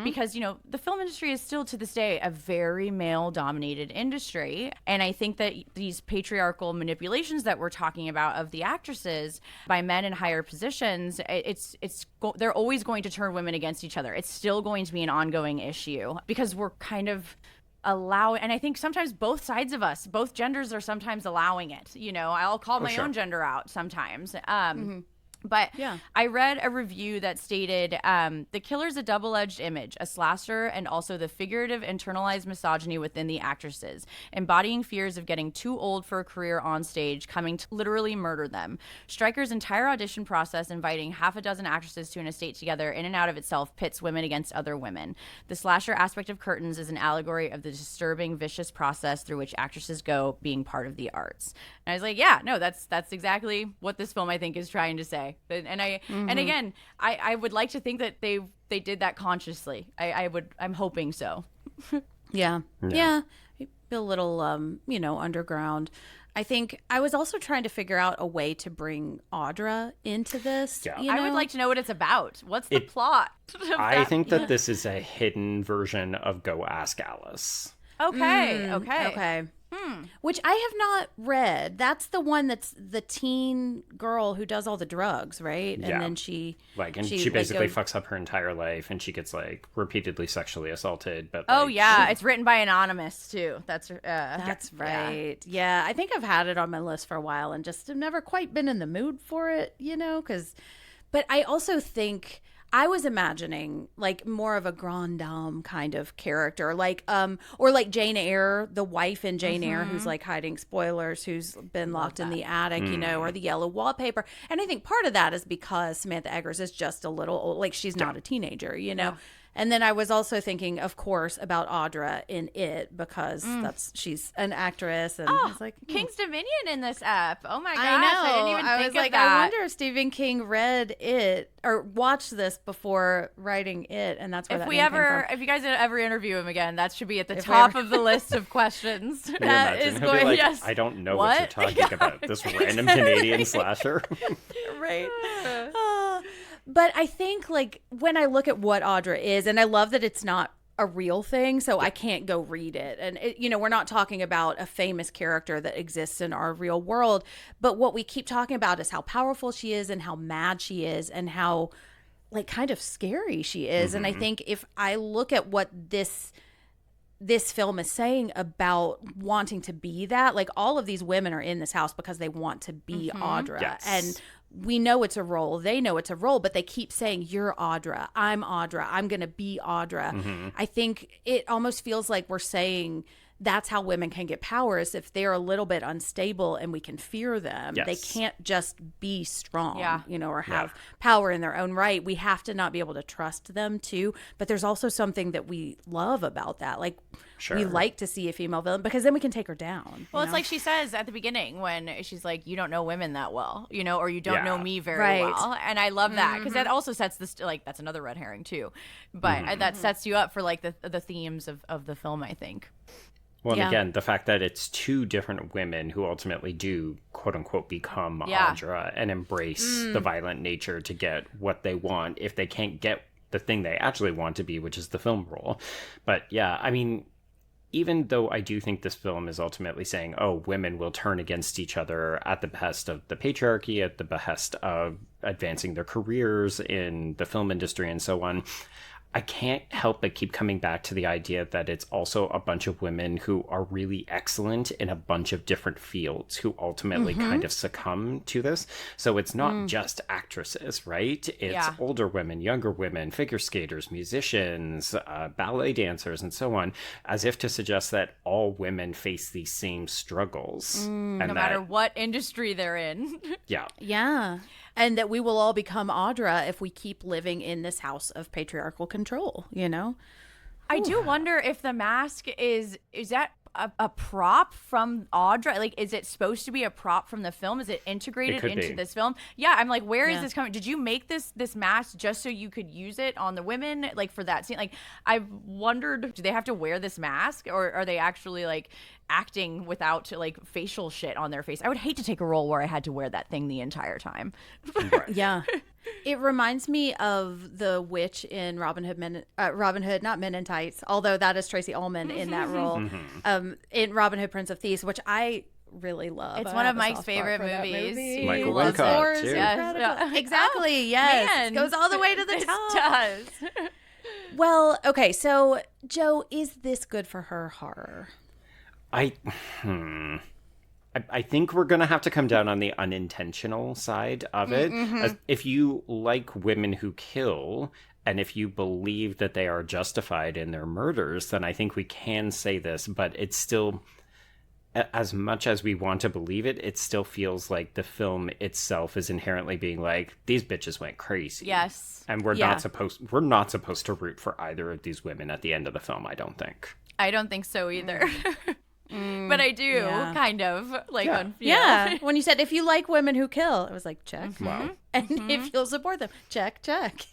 S2: Because, you know, the film industry is still to this day a very male-dominated industry. And I think that these patriarchal manipulations that we're talking about of the actresses by men in higher positions, they're always going to turn women against each other. It's still going to be an ongoing issue because we're kind of and I think sometimes both sides of us, both genders, are sometimes allowing it. You know, I'll call my own gender out sometimes. But
S1: Yeah.
S2: I read a review that stated the killer's a double-edged image, a slasher, and also the figurative internalized misogyny within the actresses, embodying fears of getting too old for a career on stage, coming to literally murder them. Stryker's entire audition process, inviting half a dozen actresses to an estate together, in and out of itself pits women against other women. The slasher aspect of Curtains is an allegory of the disturbing, vicious process through which actresses go, being part of the arts. And I was like, yeah, no, that's exactly what this film, I think, is trying to say. And again, I would like to think that they did that consciously. I'm hoping so.
S1: Yeah. A little, you know, underground. I think I was also trying to figure out a way to bring Audra into this.
S3: Yeah.
S1: You
S2: I would
S1: know?
S2: like to know what it's about. What's the plot?
S3: I think that this is a hidden version of Go Ask Alice.
S1: Okay. Which I have not read. That's the one that's the teen girl who does all the drugs, right?
S3: Yeah.
S1: And then she
S3: basically fucks up her entire life, and she gets like repeatedly sexually assaulted. But
S2: It's written by Anonymous too. That's
S1: right. Yeah, I think I've had it on my list for a while and just have never quite been in the mood for it, you know, but I also think I was imagining like more of a grande dame kind of character, like or like Jane Eyre, the wife in Jane Eyre, who's like hiding spoilers, who's been locked in the attic, you know, or the yellow wallpaper. And I think part of that is because Samantha Eggers is just a little old, like she's not a teenager, you know. And then I was also thinking, of course, about Audra in It, because she's an actress, and I was like,
S2: King's Dominion in this app. Oh my gosh,
S1: I know.
S2: I didn't even think
S1: was
S2: of
S1: like,
S2: that.
S1: I wonder if Stephen King read It or watched this before writing It, and that's where that name came from.
S2: If you guys ever interview him again, that should be at the top of the list of questions.
S3: Can you imagine? He'll be like,
S2: yes.
S3: I don't know what you're talking about. This random Canadian slasher.
S1: Right. But I think, like, when I look at what Audra is, and I love that it's not a real thing, so I can't go read it. And, you know, we're not talking about a famous character that exists in our real world, but what we keep talking about is how powerful she is and how mad she is and how, like, kind of scary she is. And I think if I look at what this film is saying about wanting to be that, like, all of these women are in this house because they want to be Audra.
S3: Yes.
S1: And we know it's a role, they know it's a role, but they keep saying, you're Audra, I'm gonna be Audra. I think it almost feels like we're saying that's how women can get power, is if they're a little bit unstable and we can fear them.
S3: Yes.
S1: They can't just be strong, you know, or have
S3: Yeah.
S1: power in their own right. We have to not be able to trust them too. But there's also something that we love about that. Like, we like to see a female villain because then we can take her down.
S2: Well,
S1: you
S2: it's
S1: know?
S2: like she says at the beginning when she's like, you don't know women that well, you know, or you don't know me very
S1: Right.
S2: well. And I love that because that also sets this, like, that's another red herring too. But that sets you up for, like, the themes of the film, I think.
S3: Well, and
S1: Yeah.
S3: again, the fact that it's two different women who ultimately do, quote unquote, become Audra and embrace the violent nature to get what they want if they can't get the thing they actually want to be, which is the film role. But yeah, I mean, even though I do think this film is ultimately saying, oh, women will turn against each other at the behest of the patriarchy, at the behest of advancing their careers in the film industry and so on, I can't help but keep coming back to the idea that it's also a bunch of women who are really excellent in a bunch of different fields who ultimately kind of succumb to this. So it's not just actresses, right? It's older women, younger women, figure skaters, musicians, ballet dancers, and so on, as if to suggest that all women face these same struggles. And
S2: No matter what industry they're in.
S3: Yeah.
S1: Yeah. And that we will all become Audra if we keep living in this house of patriarchal control, you know?
S2: I do wonder if the mask is that a prop from Audra? Like, is it supposed to be a prop from the film? Is it integrated
S3: could
S2: into
S3: be.
S2: this film? Yeah, I'm like, where is
S1: Yeah.
S2: this coming? Did you make this mask just so you could use it on the women, like for that scene? Like, I've wondered, do they have to wear this mask, or are they actually like acting without like facial shit on their face? I would hate to take a role where I had to wear that thing the entire time.
S1: Yeah. It reminds me of the witch in Robin Hood, not Men in Tights, although that is Tracy Ullman in that role, in Robin Hood, Prince of Thieves, which I really love.
S2: It's
S1: I
S2: one
S1: have
S2: of
S1: a
S2: Mike's
S1: soft spot
S2: favorite
S1: for that
S2: movies.
S1: movie.
S2: He
S3: Michael
S1: Love
S3: Wincott,
S1: Scores,
S3: too.
S1: incredible.
S2: Yes.
S1: Exactly, yes.
S2: Man.
S1: Goes all the way to the
S2: It
S1: top.
S2: does.
S1: Well, okay, so Joe, is this good for her horror?
S3: I think we're going to have to come down on the unintentional side of it. As if you like women who kill, and if you believe that they are justified in their murders, then I think we can say this, but it's still, as much as we want to believe it, it still feels like the film itself is inherently being like, these bitches went crazy.
S2: Yes.
S3: And we're
S1: Yeah.
S3: not supposed to root for either of these women at the end of the film, I don't think.
S2: I don't think so either. But I do,
S1: yeah.
S2: kind of. Like,
S3: Yeah.
S2: you know.
S1: Yeah. When you said, if you like women who kill, it was like, check.
S3: Wow.
S1: And if you'll support them, check.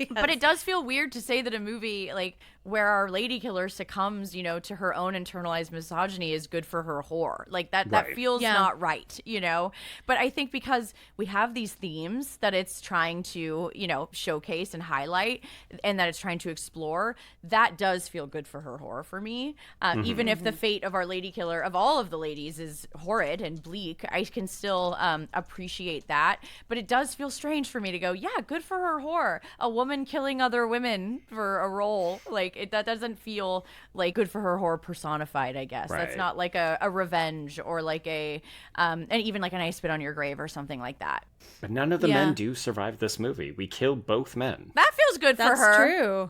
S2: But it does feel weird to say that a movie like where our lady killer succumbs, you know, to her own internalized misogyny is good for her horror. Like that
S3: Right.
S2: feels
S1: Yeah.
S2: not right, you know. But I think because we have these themes that it's trying to, you know, showcase and highlight, and that it's trying to explore, that does feel good for her horror for me. Even if the fate of our lady killer, of all of the ladies, is horrid and bleak, I can still appreciate that. But it does feel strange for me to go, yeah, good for her horror. A woman killing other women for a role, like that doesn't feel like good for her horror personified, I guess. That's
S3: Right.
S2: not like a revenge or like a and even like an I Spit on Your Grave or something like that.
S3: But none of the
S1: Yeah.
S3: men do survive this movie. We kill both men.
S2: That feels good
S1: That's
S2: for her.
S1: true.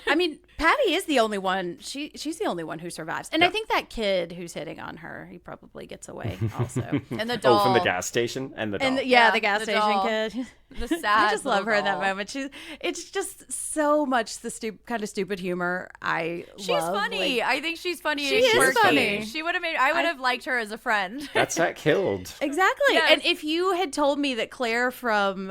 S1: I mean, Patty is the only one. She's the only one who survives. And I think that kid who's hitting on her, he probably gets away also.
S2: And the doll.
S3: Oh, from the gas station and the doll.
S1: And
S2: Yeah,
S1: the gas
S2: the
S1: station
S2: doll.
S1: kid.
S2: The sad
S1: I just love
S2: little
S1: her in that
S2: doll.
S1: moment. It's just so much the kind of stupid humor I
S2: She's
S1: love.
S2: funny.
S1: Like,
S2: I think she's funny.
S1: She
S2: and
S1: is
S2: quirky.
S1: funny.
S2: She would have made. I would have liked her as a friend.
S3: That's that killed.
S1: exactly.
S2: Yes.
S1: And if you had told me that Claire from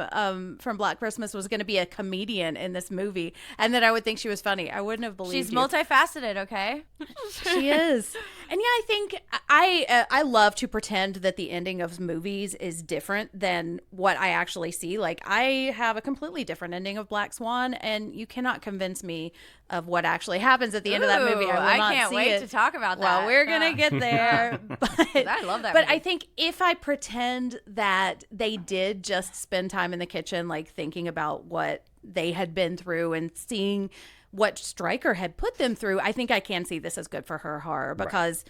S1: Black Christmas was going to be a comedian in this movie, and that I would think she was funny, I wouldn't have believed
S2: She's
S1: you.
S2: multifaceted. Okay.
S1: She is. And yeah, I think I love to pretend that the ending of movies is different than what I actually see. Like, I have a completely different ending of Black Swan, and you cannot convince me of what actually happens at the end of that movie. I, will
S2: I
S1: not
S2: can't
S1: see
S2: wait
S1: it.
S2: to talk about
S1: Well,
S2: that.
S1: we're gonna get there. But
S2: I love that
S1: But
S2: movie.
S1: I think if I pretend that they did just spend time in the kitchen, like thinking about what they had been through and seeing what Stryker had put them through, I think I can see this as good for her horror, because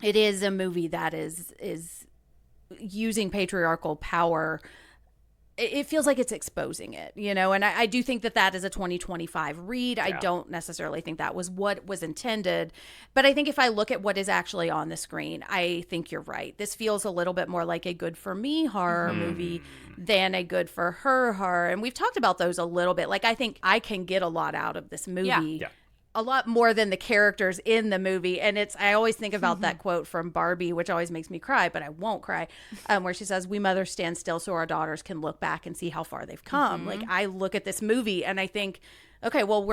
S1: it is a movie that is using patriarchal power. It feels like it's exposing it, you know, and I do think that is a 2025 read. I don't necessarily think that was what was intended, but I think if I look at what is actually on the screen, I think you're right. This feels a little bit more like a good for me horror movie than a good for her horror. And we've talked about those a little bit. Like, I think I can get a lot out of this movie.
S3: Yeah.
S1: A lot more than the characters in the movie. And I always think about that quote from Barbie, which always makes me cry, but I won't cry, where she says, "We mothers stand still so our daughters can look back and see how far they've come." Like, I look at this movie and I think, Okay, well,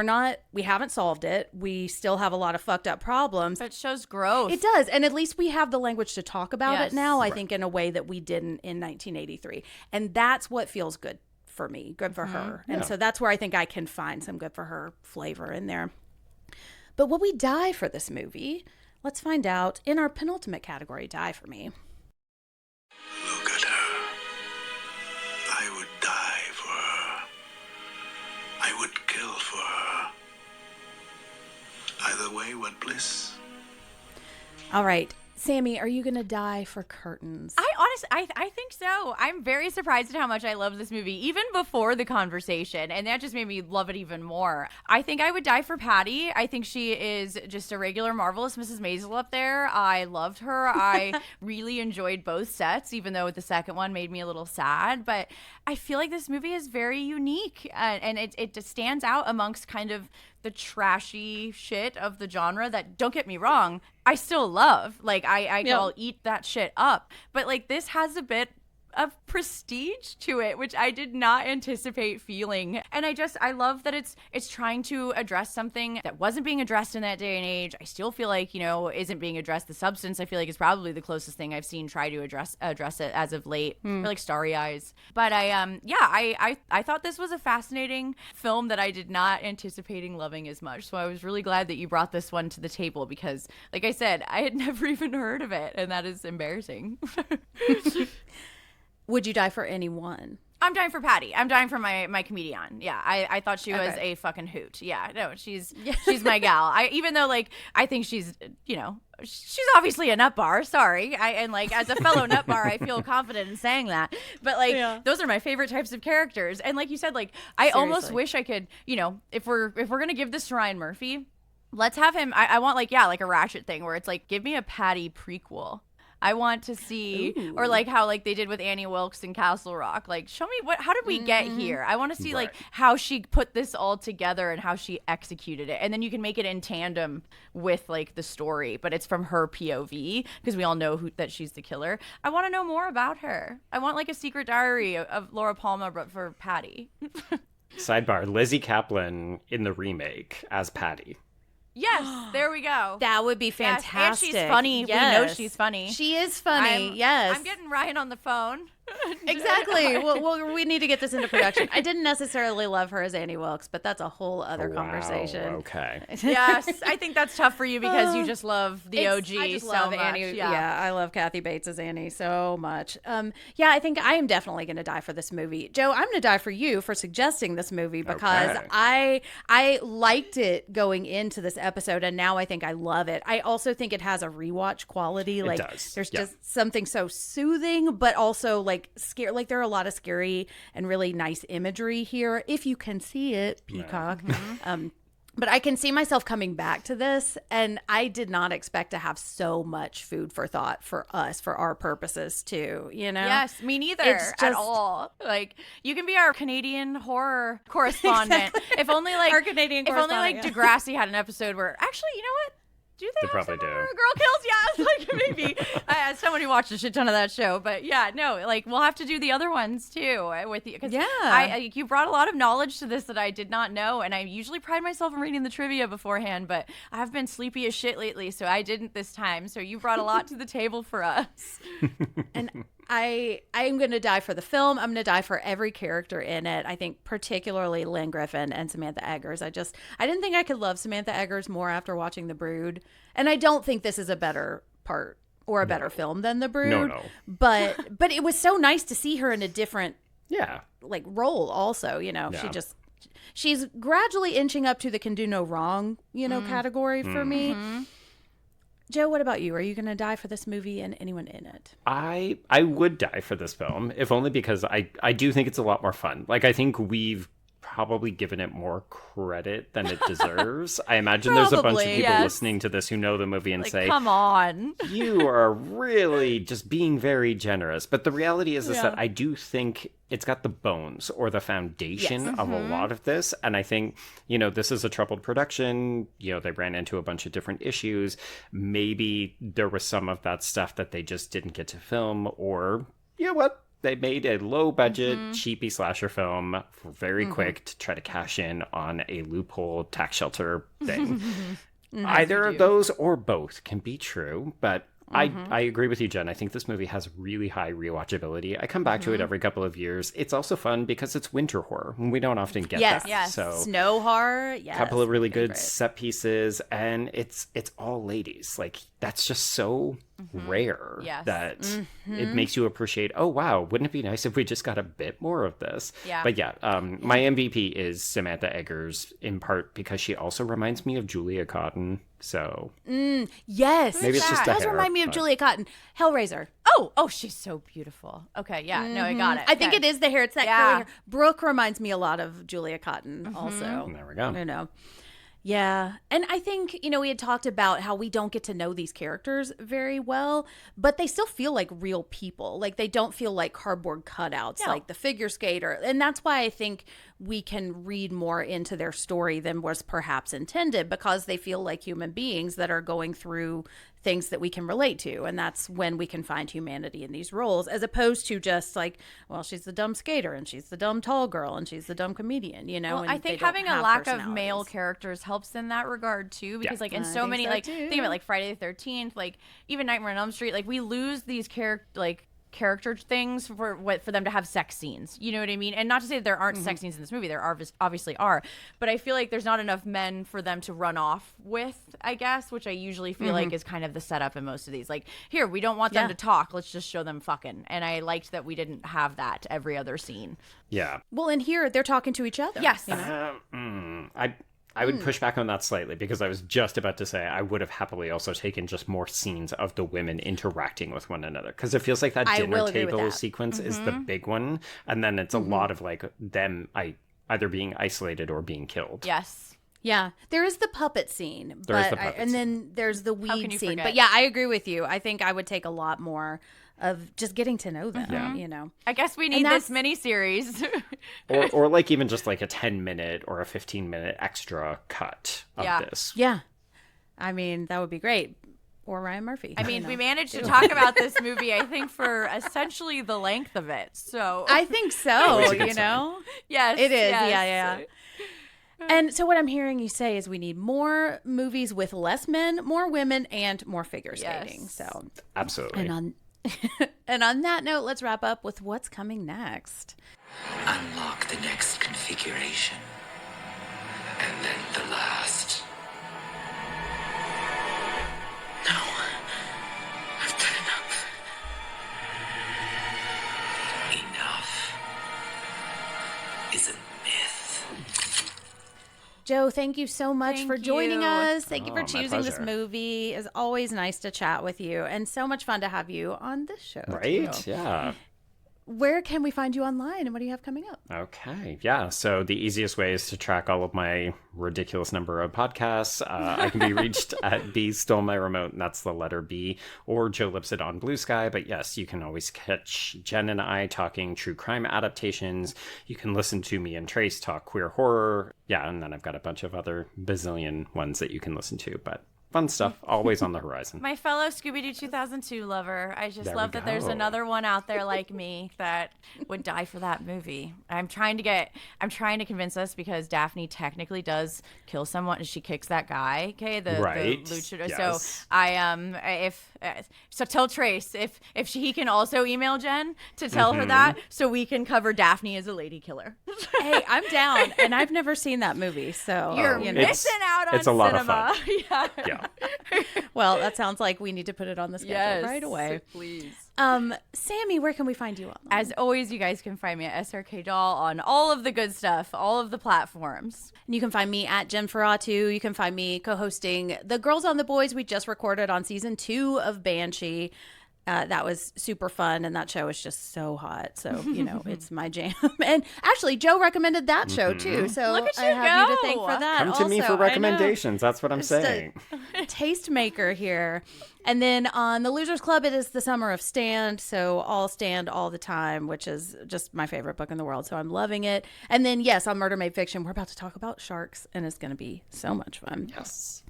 S1: we haven't solved it. We still have a lot of fucked up problems.
S2: But it shows growth.
S1: It does. And at least we have the language to talk about
S2: Yes.
S1: it now, I think, in a way that we didn't in 1983. And that's what feels good for me, good for her. And so that's where I think I can find some good for her flavor in there. But will we die for this movie? Let's find out in our penultimate category, Die For Me.
S6: Look at her. I would die for her. I would kill for her. Either way, what bliss.
S1: All right. Sammy, are you going to die for curtains?
S2: I think so. I'm very surprised at how much I love this movie, even before the conversation. And that just made me love it even more. I think I would die for Patty. I think she is just a regular, marvelous Mrs. Maisel up there. I loved her. I really enjoyed both sets, even though the second one made me a little sad. But I feel like this movie is very unique. And it just stands out amongst kind of the trashy shit of the genre that, don't get me wrong, I still love. Like, I'll eat that shit up. But, like, this has a bit of prestige to it, which I did not anticipate feeling. And I love that it's trying to address something that wasn't being addressed in that day and age. I still feel like, isn't being addressed. The Substance, I feel like, is probably the closest thing I've seen try to address it as of late. Or like Starry Eyes. But I thought this was a fascinating film that I did not anticipating loving as much. So I was really glad that you brought this one to the table because, like I said, I had never even heard of it, and that is embarrassing.
S1: Would you die for anyone?
S2: I'm dying for Patty. I'm dying for my comedian. Yeah, I thought she was a fucking hoot. Yeah, no, she's my gal. Even though, like, I think she's obviously a nut bar. Sorry, and like as a fellow nut bar, I feel confident in saying that. But like, those are my favorite types of characters. And like you said, like I almost wish I could, if we're gonna give this to Ryan Murphy, let's have him. I want like a Ratchet thing where it's like, give me a Patty prequel. I want to see, or like how like they did with Annie Wilkes in Castle Rock. Like, show me how did we get here? I want to see like how she put this all together and how she executed it. And then you can make it in tandem with like the story, but it's from her POV because we all know that she's the killer. I want to know more about her. I want like a secret diary of Laura Palmer, but for Patty.
S3: Sidebar, Lizzie Kaplan in the remake as Patty.
S2: Yes, there we go.
S1: That would be fantastic.
S2: Yes, and she's funny.
S1: Yes.
S2: We know she's funny.
S1: She is funny. Yes.
S2: I'm getting Ryan on the phone.
S1: Exactly. Well, we need to get this into production. I didn't necessarily love her as Annie Wilkes, but that's a whole other conversation.
S3: Okay.
S2: Yes, I think that's tough for you because you just love the OG
S1: I just
S2: so
S1: love
S2: much.
S1: Annie. Yeah, I love Kathy Bates as Annie so much. Yeah, I think I am definitely going to die for this movie. Joe, I'm going to die for you for suggesting this movie because I liked it going into this episode, and now I think I love it. I also think it has a rewatch quality. Like,
S3: it does.
S1: There's just something so soothing, but also like scary. Like there are a lot of scary and really nice imagery here if you can see it, Peacock. But I can see myself coming back to this, and I did not expect to have so much food for thought for us, for our purposes too,
S2: Yes, me neither at all. Like, you can be our Canadian horror correspondent.
S1: Exactly.
S2: If only like
S1: Our Canadian
S2: if only like
S1: correspondent,
S2: Degrassi had an episode where actually, you know what? Do they have
S3: probably
S2: some
S3: do.
S2: where a girl kills? Yeah, it's like maybe. As someone who watched a shit ton of that show, but yeah, no, like we'll have to do the other ones too with you. You brought a lot of knowledge to this that I did not know, and I usually pride myself in reading the trivia beforehand, but I've been sleepy as shit lately, so I didn't this time. So you brought a lot to the table for us.
S1: And I'm going to die for the film. I'm going to die for every character in it. I think particularly Lynn Griffin and Samantha Eggers. I didn't think I could love Samantha Eggers more after watching The Brood. And I don't think this is a better part or a better film than The Brood.
S3: No.
S1: But it was so nice to see her in a different like role also, she's gradually inching up to the can do no wrong, category for me. Joe, what about you? Are you going to die for this movie and anyone in it?
S3: I would die for this film, if only because I do think it's a lot more fun. Like, I think we've probably given it more credit than it deserves. I imagine there's a bunch of people listening to this who know the movie and
S2: like,
S3: say,
S2: come on.
S3: You are really just being very generous. But the reality is that I do think it's got the bones or the foundation of a lot of this. And I think, this is a troubled production. They ran into a bunch of different issues. Maybe there was some of that stuff that they just didn't get to film, or, you know what? they made a low-budget, cheapy slasher film, very quick to try to cash in on a loophole tax shelter thing. Either of those or both can be true, but I agree with you, Jen. I think this movie has really high rewatchability. I come back to it every couple of years. It's also fun because it's winter horror. We don't often get that.
S2: Yes.
S3: So
S1: Snow horror. Yes.
S3: a couple of really good
S1: Favorite.
S3: set pieces, and it's all ladies. Like, that's just so rare
S2: Yes.
S3: that it makes you appreciate, oh, wow, wouldn't it be nice if we just got a bit more of this?
S2: Yeah.
S3: But yeah, my MVP is Samantha Eggers, in part because she also reminds me of Julia Cotton. So
S1: Yes.
S3: maybe it's just a
S1: does
S3: hair,
S1: remind me of
S3: but-
S1: Julia Cotton. Hellraiser.
S2: Oh, she's so beautiful. Okay, yeah, no, I got it.
S1: I think
S2: Okay.
S1: it is the hair. It's that
S2: Yeah.
S1: curly hair. Brooke reminds me a lot of Julia Cotton also.
S3: There we go.
S1: You know. Yeah. And I think, we had talked about how we don't get to know these characters very well, but they still feel like real people. Like they don't feel like cardboard cutouts,
S2: No.
S1: like the figure skater. And that's why I think we can read more into their story than was perhaps intended, because they feel like human beings that are going through things that we can relate to. And that's when we can find humanity in these roles, as opposed to just like, well, she's the dumb skater and she's the dumb tall girl and she's the dumb comedian,
S2: Well,
S1: and
S2: I
S1: they
S2: think
S1: don't
S2: having a
S1: have
S2: lack of
S1: personalities.
S2: male characters helps in that regard too, because like in
S1: I
S2: so
S1: think
S2: many
S1: so,
S2: like
S1: too.
S2: think about like Friday the 13th, like even Nightmare on Elm Street, like we lose these character things for them to have sex scenes. You know what I mean? And not to say that there aren't sex scenes in this movie. There obviously are, but I feel like there's not enough men for them to run off with, I guess, which I usually feel like is kind of the setup in most of these. Like, here, we don't want them
S1: Yeah.
S2: to talk. Let's just show them fucking. And I liked that we didn't have that every other scene.
S3: Yeah.
S1: Well, and here they're talking to each other.
S2: Yes.
S3: I would push back on that slightly, because I was just about to say I would have happily also taken just more scenes of the women interacting with one another, because it feels like that
S1: I
S3: dinner
S1: will agree with
S3: table
S1: that.
S3: sequence is the big one, and then it's a lot of like them either being isolated or being killed.
S2: Yes.
S1: Yeah, there is the puppet scene,
S3: There is
S1: but
S3: the puppet
S1: and then there's the
S2: can
S1: weed
S2: you
S1: scene.
S2: forget?
S1: But yeah, I agree with you. I think I would take a lot more of just getting to know them.
S2: I guess we need
S1: that's-
S2: this miniseries.
S3: or like even just like a 10-minute or a 15-minute extra cut of
S2: Yeah.
S3: this.
S1: Yeah, I mean that would be great. Or Ryan Murphy.
S2: I mean, we managed to talk about this movie, I think, for essentially the length of it. So
S1: I think so.
S3: Always a good
S1: You
S3: sign.
S1: know,
S2: yes,
S1: it is.
S2: yes.
S1: Yeah. And so what I'm hearing you say is we need more movies with less men, more women, and more figure skating.
S2: Yes.
S1: So
S3: Absolutely.
S1: and on and on that note, let's wrap up with what's coming next.
S4: Unlock the next configuration. And then the last. No. I've done enough. Enough is a myth.
S1: Joe, thank you so much
S2: Thank
S1: for joining
S2: you.
S1: us. Thank you
S3: Oh,
S1: for
S3: my
S1: choosing this
S3: pleasure.
S1: movie. It's always nice to chat with you and so much fun to have you on this show.
S3: Right?
S1: too.
S3: Yeah.
S1: Where can we find you online and what do you have coming up?
S3: Okay, yeah. So the easiest way is to track all of my ridiculous number of podcasts. I can be reached at B Stole My Remote, and that's the letter B, or Joe Lipsett on Blue Sky. But yes, you can always catch Jen and I talking true crime adaptations. You can listen to me and Trace talk queer horror. Yeah, and then I've got a bunch of other bazillion ones that you can listen to. But fun stuff, always on the horizon.
S2: My fellow Scooby-Doo 2002 lover. I just
S3: There
S2: love
S3: we
S2: that there's
S3: go.
S2: another one out there like me that would die for that movie. I'm trying to convince us, because Daphne technically does kill someone and she kicks that guy. Okay, the
S3: Right,
S2: luchador.
S3: yes.
S2: So tell Trace if he can also email Jen to tell her that, so we can cover Daphne as a lady killer.
S1: Hey, I'm down. And I've never seen that movie. So
S2: You're
S1: you know.
S2: missing out on
S3: it's a lot of
S2: cinema.
S3: fun.
S2: Yeah.
S3: Yeah.
S1: Well, that sounds like we need to put it on the schedule right away.
S2: Please.
S1: Sammy, where can we find you online?
S2: As always, you guys can find me at SRK Doll on all of the good stuff, all of the platforms.
S1: And you can find me at Jen Ferratu. You can find me co-hosting The Girls on the Boys. We just recorded on season 2 of Banshee. That was super fun, and that show is just so hot. So, it's my jam. And actually, Joe recommended that show, too. So
S2: Look at
S1: I
S2: you
S1: have you to
S2: go.
S1: thank for that
S3: Come to me
S1: also.
S3: for
S1: I know.
S3: recommendations. That's what I'm
S1: Just a
S3: saying.
S1: tastemaker here. And then on the Losers Club, it is the summer of Stand. So all Stand all the time, which is just my favorite book in the world. So I'm loving it. And then, yes, on Murder Made Fiction, we're about to talk about sharks, and it's going to be so much fun.
S3: Yes.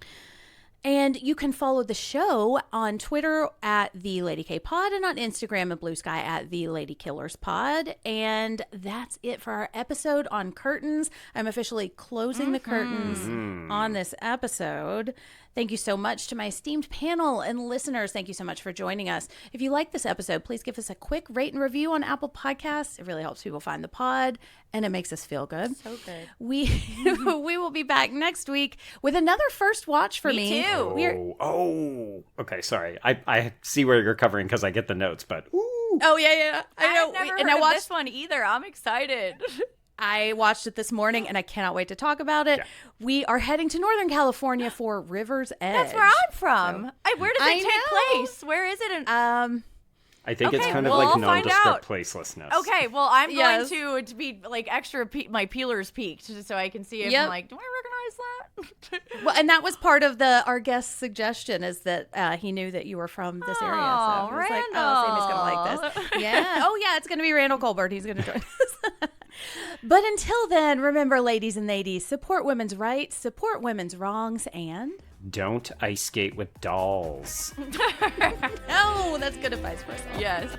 S1: And you can follow the show on Twitter at The Lady K Pod and on Instagram and Blue Sky at The Lady Killers Pod. And that's it for our episode on curtains. I'm officially closing the curtains on this episode. Thank you so much to my esteemed panel and listeners. Thank you so much for joining us. If you like this episode, please give us a quick rate and review on Apple Podcasts. It really helps people find the pod, and it makes us feel good.
S2: So good.
S1: We will be back next week with another first watch for me.
S2: Me too.
S3: Okay, sorry. I see where you're covering because I get the notes, but ooh.
S1: Oh, yeah. I know.
S2: I've never
S1: And
S2: heard
S1: I
S2: of this one either. I'm excited.
S1: I watched it this morning, and I cannot wait to talk about it.
S3: Yeah.
S1: We are heading to Northern California for River's Edge.
S2: That's where I'm from. Where does it take
S1: know.
S2: place? Where is it?
S3: I think it's
S2: Okay,
S3: kind of
S2: well,
S3: like
S2: I'll find
S3: nondescript
S2: out.
S3: placelessness.
S2: Okay, well, I'm
S1: Yes.
S2: going to be like extra, my peelers peaked so I can see if
S1: Yep.
S2: I'm like, do I recognize that?
S1: Well, and that was part of our guest's suggestion is that he knew that you were from this area. So I was like, Sammy's going to like this. Yeah. Oh, yeah, it's going to be Randall Colbert. He's going to join us. But until then, remember, ladies and ladies, support women's rights, support women's wrongs, and...
S3: Don't ice skate with dolls.
S1: Oh, that's good advice for us all.
S2: Yes.